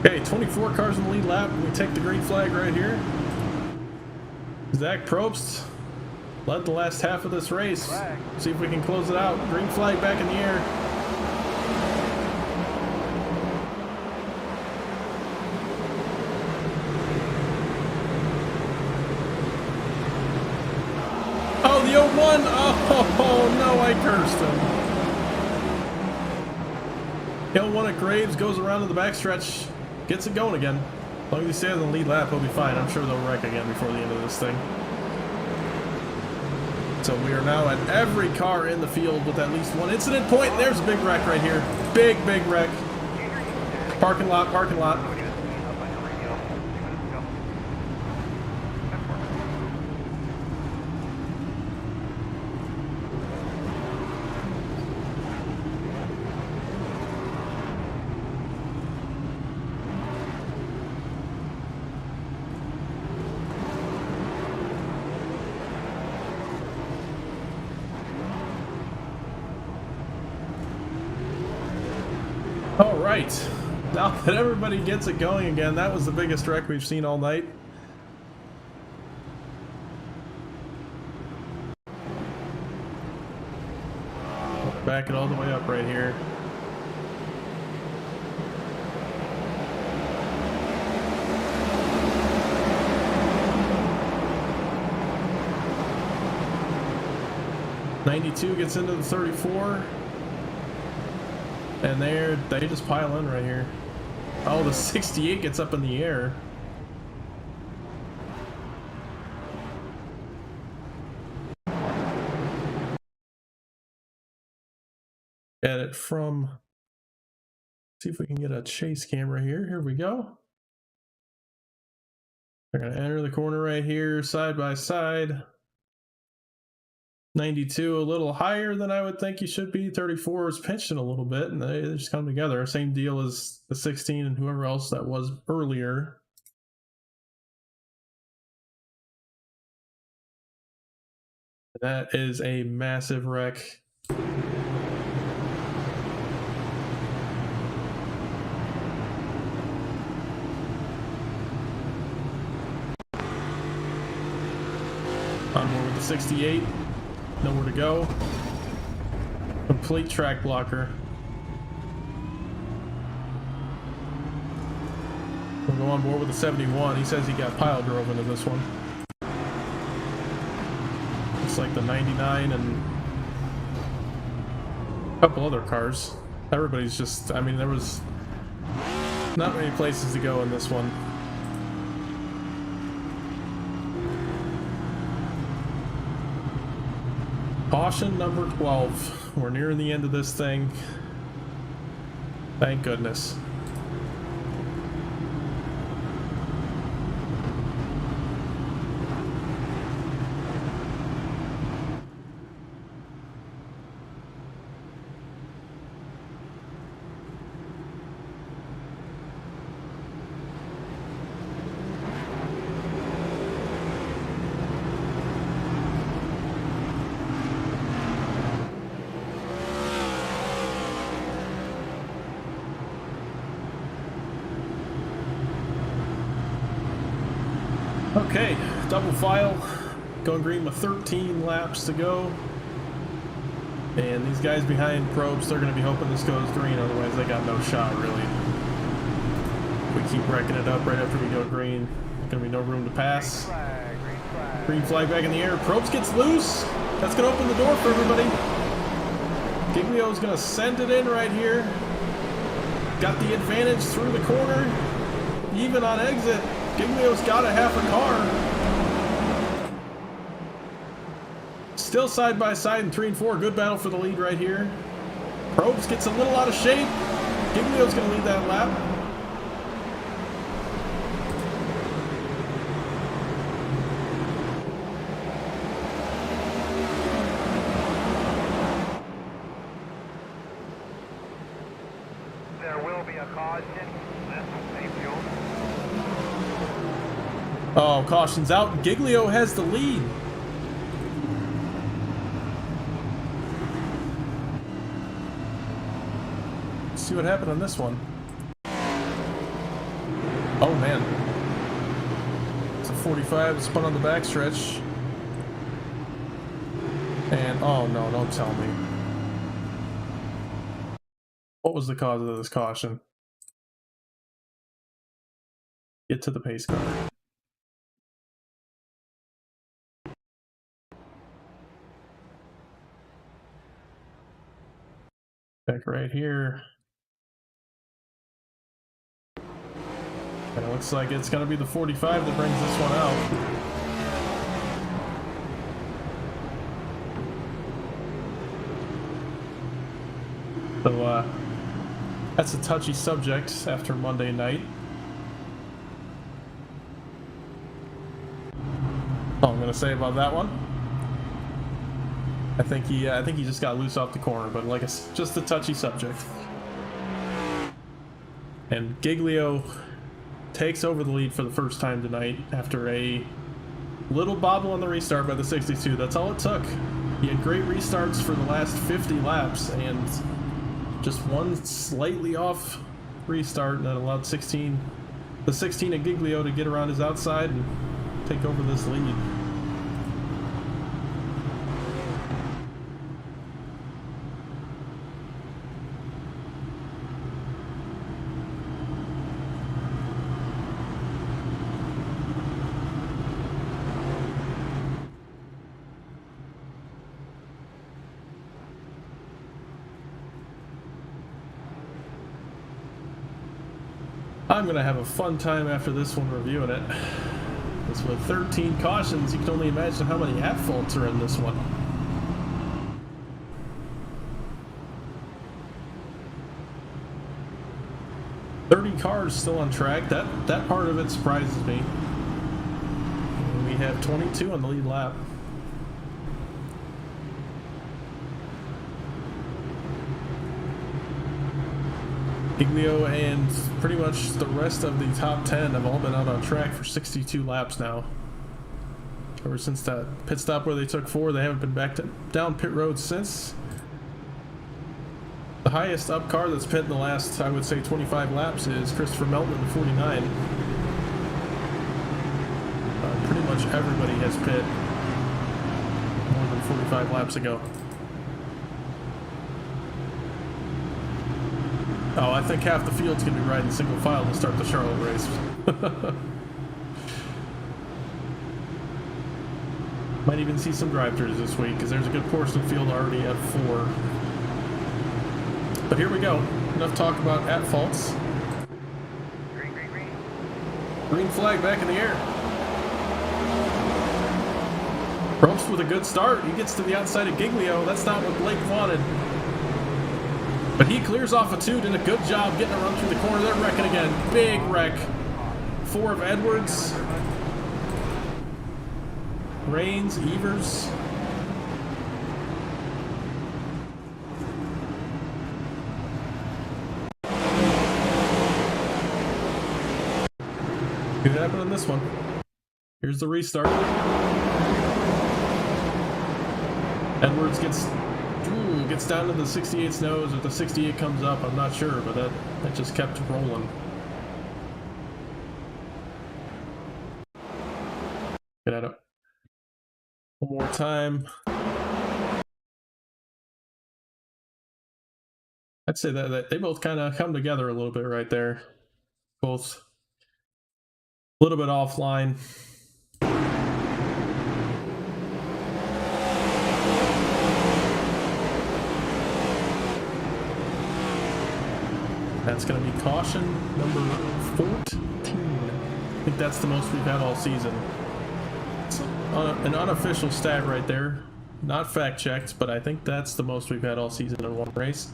Okay, 24 cars in the lead lap. We take the green flag right here. Zach Probst led the last half of this race. See if we can close it out. Green flag back in the air. Oh no, I cursed him. Hill 1 at Graves, goes around to the backstretch, gets it going again. As long as he stays on the lead lap, he'll be fine. I'm sure they'll wreck again before the end of this thing. So we are now at every car in the field with at least one incident point. There's a big wreck right here. Big wreck. Parking lot, parking lot. All right, now that everybody gets it going again, that was the biggest wreck we've seen all night. Back it all the way up right here. '92 gets into the 34. And they just pile in right here. Oh, the 68 gets up in the air. Get it from, see if we can get a chase camera here. Here we go. They're gonna enter the corner right here, side by side. 92 a little higher than I would think he should be. 34 is pinching a little bit, and they just come together. Same deal as the 16 and whoever else that was earlier. That is a massive wreck. Onward with the 68. Nowhere to go. Complete track blocker. We'll go on board with the 71. He says he got pile drove into this one. Looks like the 99 and a couple other cars. Everybody's just, I mean, there was not many places to go in this one. Caution number 12. We're nearing the end of this thing. Thank goodness. Okay, double file, going green with 13 laps to go. And these guys behind Probes, they're going to be hoping this goes green, otherwise they got no shot, really. We keep wrecking it up right after we go green. Going to be no room to pass. Green flag back in the air. Probes gets loose. That's going to open the door for everybody. Giglio's going to send it in right here. Got the advantage through the corner. Even on exit. Giglio's got a half a car. Still side by side in 3 and 4. Good battle for the lead right here. Probes gets a little out of shape. Giglio's going to lead that lap.
There will be a caution.
Oh, caution's out. Giglio has the lead. Let's see what happened on this one. Oh man. It's a 45, spun on the backstretch. And oh no, don't tell me. What was the cause of this caution? Get to the pace car. Check right here. And it looks like it's going to be the 45 that brings this one out. So, that's a touchy subject after Monday night. All I'm gonna say about that one. I think he just got loose off the corner, but like it's just a touchy subject. And Giglio takes over the lead for the first time tonight after a little bobble on the restart by the 62. That's all it took. He had great restarts for the last 50 laps, and just one slightly off restart that allowed the 16 at Giglio to get around his outside and take over this lead. I'm gonna have a fun time after this one reviewing it. Because with 13 cautions, you can only imagine how many at faults are in this one. Cars still on track. That part of it surprises me. And we have 22 on the lead lap. Giglio and pretty much the rest of the top 10 have all been out on track for 62 laps now. Ever since that pit stop where they took 4, they haven't been back down pit road since. The highest up car that's pit in the last, I would say, 25 laps is Christopher Melton in the 49. Pretty much everybody has pit more than 45 laps ago. Oh, I think half the field's going to be riding single file to start the Charlotte race. Might even see some drive-throughs this week, because there's a good portion of the field already at 4. But here we go. Enough talk about at faults.
Green, green, green.
Green flag back in the air. Probst with a good start. He gets to the outside of Giglio. That's not what Blake wanted. But he clears off a 2, did a good job getting a run through the corner. They're wrecking again. Big wreck. 4 of Edwards. Rains, Evers. Could happen on this one. Here's the restart. Edwards gets down to the 68's nose, or the 68 comes up, I'm not sure, but that just kept rolling. Get at it one more time. I'd say that they both kind of come together a little bit right there. Both a little bit offline. That's going to be caution number 14. I think that's the most we've had all season. It's an unofficial stat right there. Not fact checked, but I think that's the most we've had all season in one race.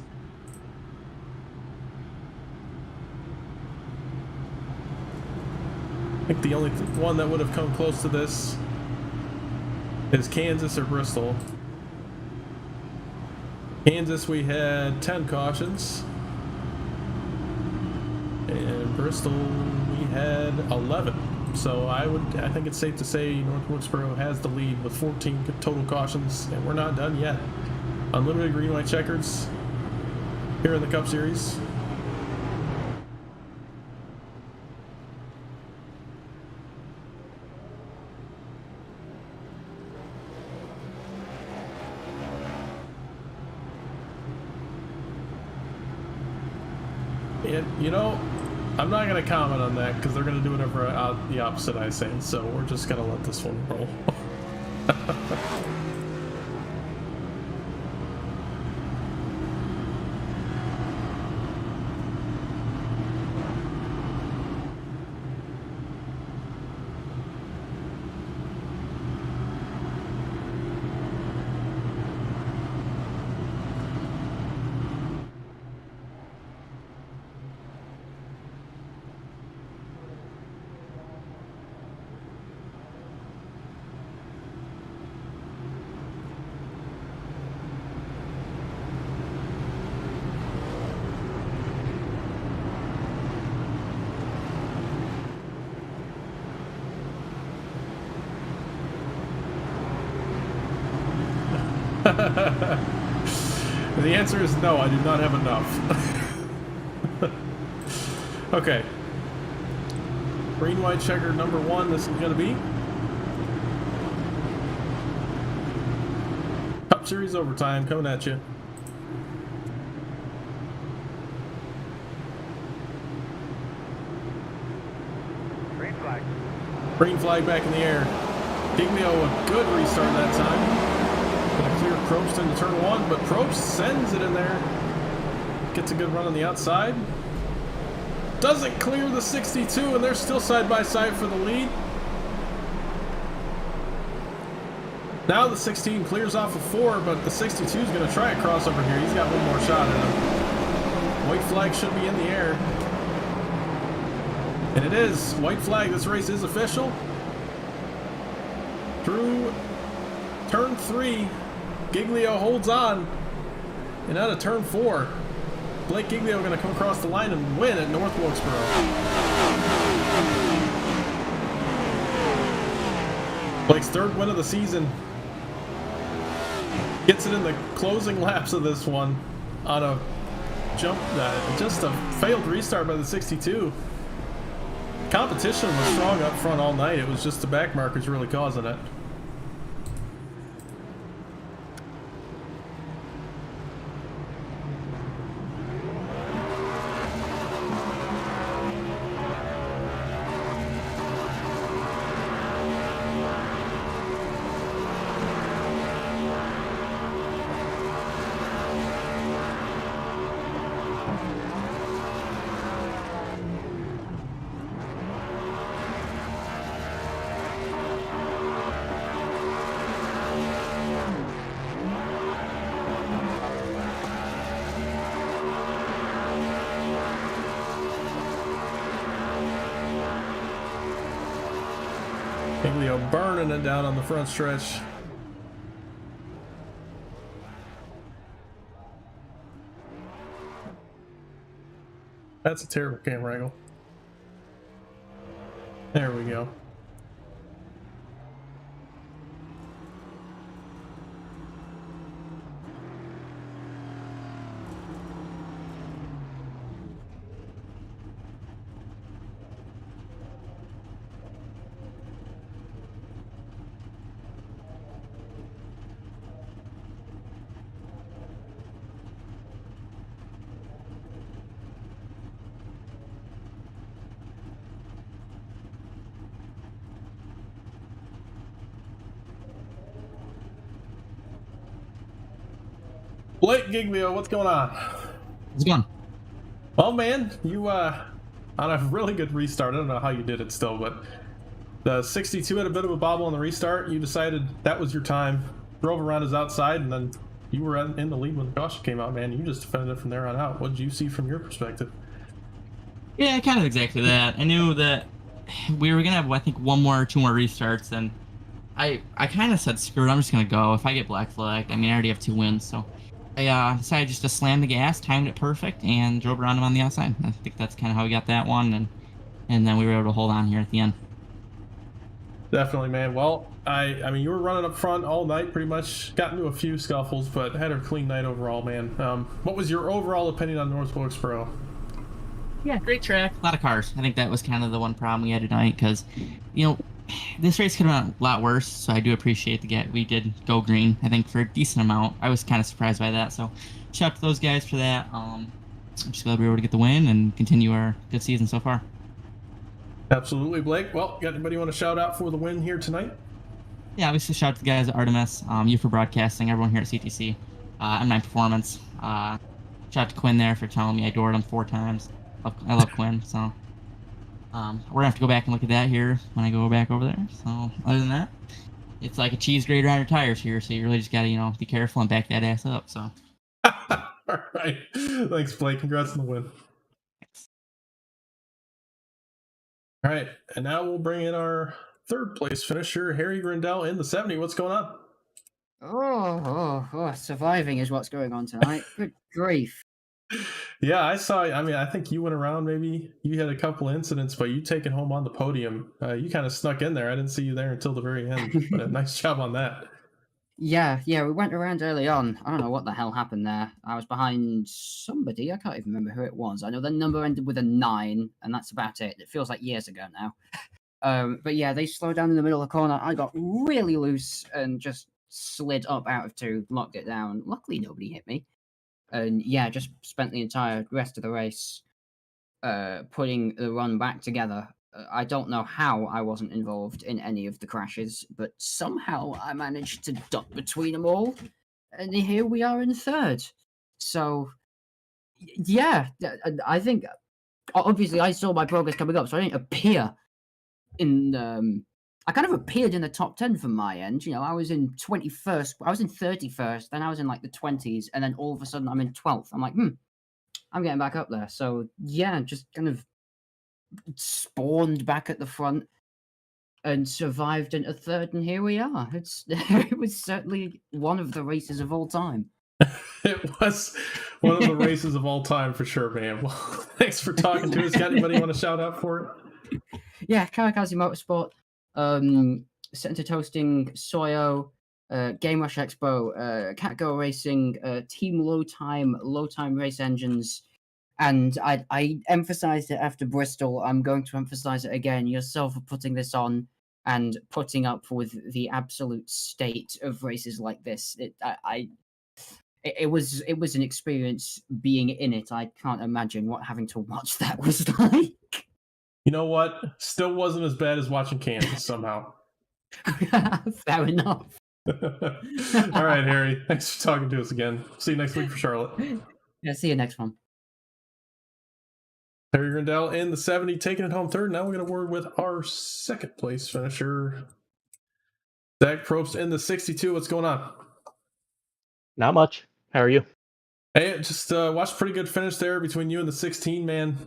I think the only one that would have come close to this is Kansas or Bristol. Kansas, we had 10 cautions. And Bristol, we had 11. So I think it's safe to say North Wilkesboro has the lead with 14 total cautions, and we're not done yet. Unlimited green white checkers here in the Cup Series. And, you know, I'm not going to comment on that because they're going to do whatever the opposite I say, so we're just going to let this one roll. The answer is no, I do not have enough. Okay. Green, white, checker number 1, this is going to be Cup Series overtime coming at you.
Green flag.
Green flag back in the air. Giglio, a good restart that time. Gonna clear Probst into turn 1, but Probst sends it in there. Gets a good run on the outside. Doesn't clear the 62, and they're still side by side for the lead. Now the 16 clears off of 4, but the 62 is going to try a crossover here. He's got one more shot at him. White flag should be in the air. And it is. White flag. This race is official. Through turn 3, Giglio holds on. And out of turn 4, Blake Giglio going to come across the line and win at North Wilkesboro. Blake's 3rd win of the season. Gets it in the closing laps of this one on a jump, just a failed restart by the 62. Competition was strong up front all night. It was just the back markers really causing it. Giglio burning it down on the front stretch. That's a terrible camera angle. There we go. Blake Giglio, what's going on?
How's it going?
Well, man, you on a really good restart. I don't know how you did it still, but the 62 had a bit of a bobble on the restart. You decided that was your time, drove around his outside, and then you were in the lead when the caution came out, man. You just defended it from there on out. What did you see from your perspective?
Yeah, kind of exactly that. I knew that we were gonna have, I think, 1 more or 2 more restarts, and I kind of said, screw it, I'm just gonna go. If I get black flagged, I mean, I already have 2 wins, so I decided just to slam the gas, timed it perfect, and drove around him on the outside. I think that's kind of how we got that one, and then we were able to hold on here at the end.
Definitely, man. Well, I mean, you were running up front all night, pretty much. Got into a few scuffles, but had a clean night overall, man. What was your overall opinion on North Wilkesboro?
Yeah, great track, a lot of cars. I think that was kind of the one problem we had tonight, because, you know, this race could have been a lot worse, so I do appreciate we did go green, I think, for a decent amount. I was kind of surprised by that, so shout out to those guys for that. I'm just glad we were able to get the win and continue our good season so far.
Absolutely, Blake. Well, got anybody you want to shout out for the win here tonight?
Yeah, obviously shout out to the guys at Artemis, you for broadcasting, everyone here at CTC, M9 Performance. Shout out to Quinn there for telling me I doored him 4 times. I love Quinn, so we're gonna have to go back and look at that here when I go back over there. So other than that, it's like a cheese grater on your tires here, so you really just gotta, you know, be careful and back that ass up. So
all right, thanks, Blake. Congrats on the win.
thanks.
All right, and now we'll bring in our 3rd place finisher, Harry Grindell in the 70. What's going on?
Surviving is what's going on tonight. Good grief.
Yeah, I saw. I mean, I think you went around. Maybe you had a couple incidents, but you taking home on the podium. You kind of snuck in there. I didn't see you there until the very end. But nice job on that.
Yeah, we went around early on. I don't know what the hell happened there. I was behind somebody. I can't even remember who it was. I know the number ended with a 9, and that's about it. It feels like years ago now. But yeah, they slowed down in the middle of the corner. I got really loose and just slid up out of 2, locked it down. Luckily, nobody hit me. And yeah, just spent the entire rest of the race putting the run back together. I don't know how I wasn't involved in any of the crashes, but somehow I managed to duck between them all, and here we are in 3rd. So, yeah, I think obviously I saw my progress coming up, so I didn't appear in. I kind of appeared in the top 10 from my end. I was in 21st, I was in 31st, then I was in like the 20s, and then all of a sudden I'm in 12th. I'm like, I'm getting back up there. So, yeah, just kind of spawned back at the front and survived into 3rd, and here we are. It was certainly one of the races of all time.
It was one of the races of all time for sure, man. Well, thanks for talking to us. Got anybody you want to shout out for it?
Yeah, Kamikaze Motorsport, Center Toasting, Soyo, Game Rush Expo, Catgo Racing, Team Low Time Race Engines. And I emphasized it after Bristol. I'm going to emphasize it again. Yourself for putting this on and putting up with the absolute state of races like this. It was an experience being in it. I can't imagine what having to watch that was like.
You know what? Still wasn't as bad as watching Kansas somehow.
Fair enough.
All right, Harry. Thanks for talking to us again. See you next week for Charlotte.
Yeah, see you next one.
Harry Grindell in the 70, taking it home 3rd. Now we're going to word with our 2nd place finisher, Zach Probst in the 62. What's going on?
Not much. How are you?
Hey, just watched a pretty good finish there between you and the 16, man.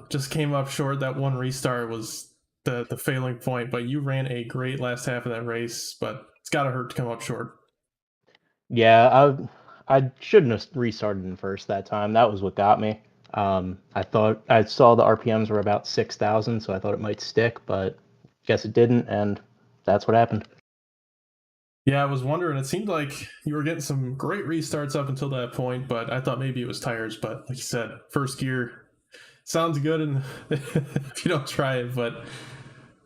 Just came up short. That one restart was the failing point, but you ran a great last half of that race, but it's got to hurt to come up short.
Yeah, I shouldn't have restarted in first that time. That was what got me. I thought I saw the RPMs were about 6,000, so I thought it might stick, but guess it didn't, and that's what happened.
Yeah, I was wondering. It seemed like you were getting some great restarts up until that point, but I thought maybe it was tires. But like you said, first gear sounds good, and if you don't try it, but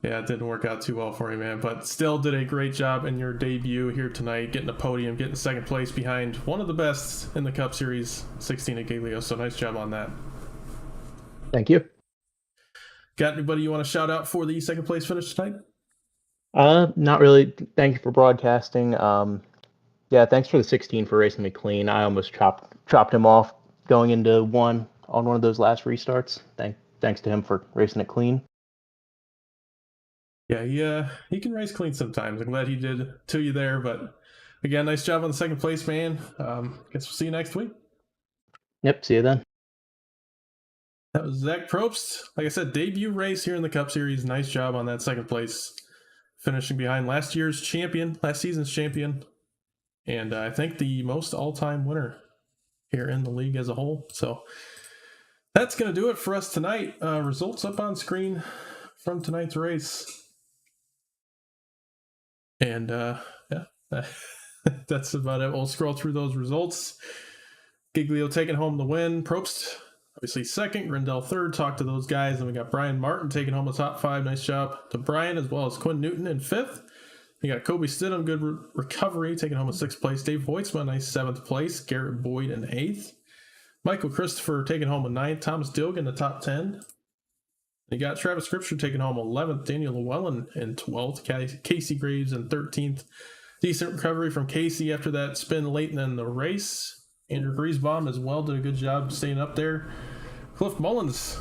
yeah, it didn't work out too well for you, man. But still did a great job in your debut here tonight, getting a podium, getting 2nd place behind one of the best in the Cup Series, 16 at Giglio. So nice job on that.
Thank you.
Got anybody you want to shout out for the 2nd place finish tonight?
Not really. Thank you for broadcasting. Yeah, thanks for the 16 for racing me clean. I almost chopped him off going into 1 on one of those last restarts. Thanks to him for racing it clean.
Yeah, he can race clean sometimes. I'm glad he did to you there, but again, nice job on the 2nd place, man. Guess we'll see you next week.
Yep, see you then.
That was Zach Probst. Like I said, debut race here in the Cup Series. Nice job on that 2nd place, finishing behind last season's champion, and I think the most all-time winner here in the league as a whole. So that's going to do it for us tonight. Results up on screen from tonight's race. And yeah, that's about it. We'll scroll through those results. Giglio taking home the win. Probst, obviously 2nd. Grindell 3rd. Talk to those guys. And we got Brian Martin taking home the top 5. Nice job to Brian, as well as Quinn Newton in 5th. You got Kobe Stidham, good recovery, taking home a 6th place. Dave Voitsma, nice 7th place. Garrett Boyd in 8th. Michael Christopher taking home a 9th. Thomas Dilg in the top 10. You got Travis Scripture taking home 11th. Daniel Llewellyn in 12th. Casey Graves in 13th. Decent recovery from Casey after that spin late in the race. Andrew Griesbaum as well did a good job staying up there. Cliff Mullins,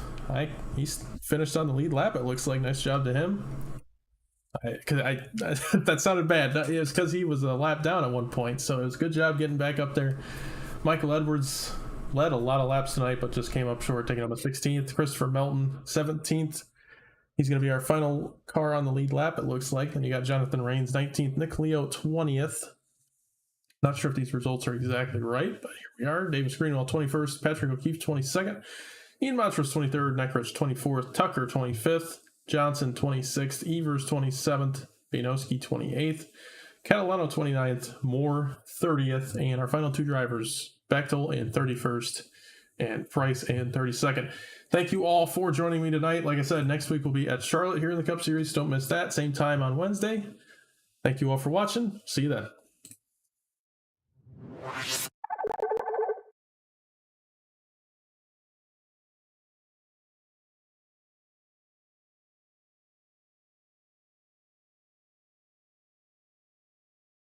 he's finished on the lead lap, it looks like. Nice job to him. That sounded bad. It was because he was a lap down at one point, so it was a good job getting back up there. Michael Edwards led a lot of laps tonight, but just came up short, taking up a 16th. Christopher Melton, 17th. He's going to be our final car on the lead lap, it looks like. And you got Jonathan Rains, 19th. Nick Leo, 20th. Not sure if these results are exactly right, but here we are. Davis Greenwell, 21st. Patrick O'Keefe, 22nd. Ian Montrose, 23rd. Neckrich, 24th. Tucker, 25th. Johnson, 26th. Evers, 27th. Bainowski, 28th. Catalano 29th, Moore 30th, and our final two drivers, Bechtel in 31st and Price in 32nd. Thank you all for joining me tonight. Like I said, next week we'll be at Charlotte here in the Cup Series. Don't miss that. Same time on Wednesday. Thank you all for watching. See you then.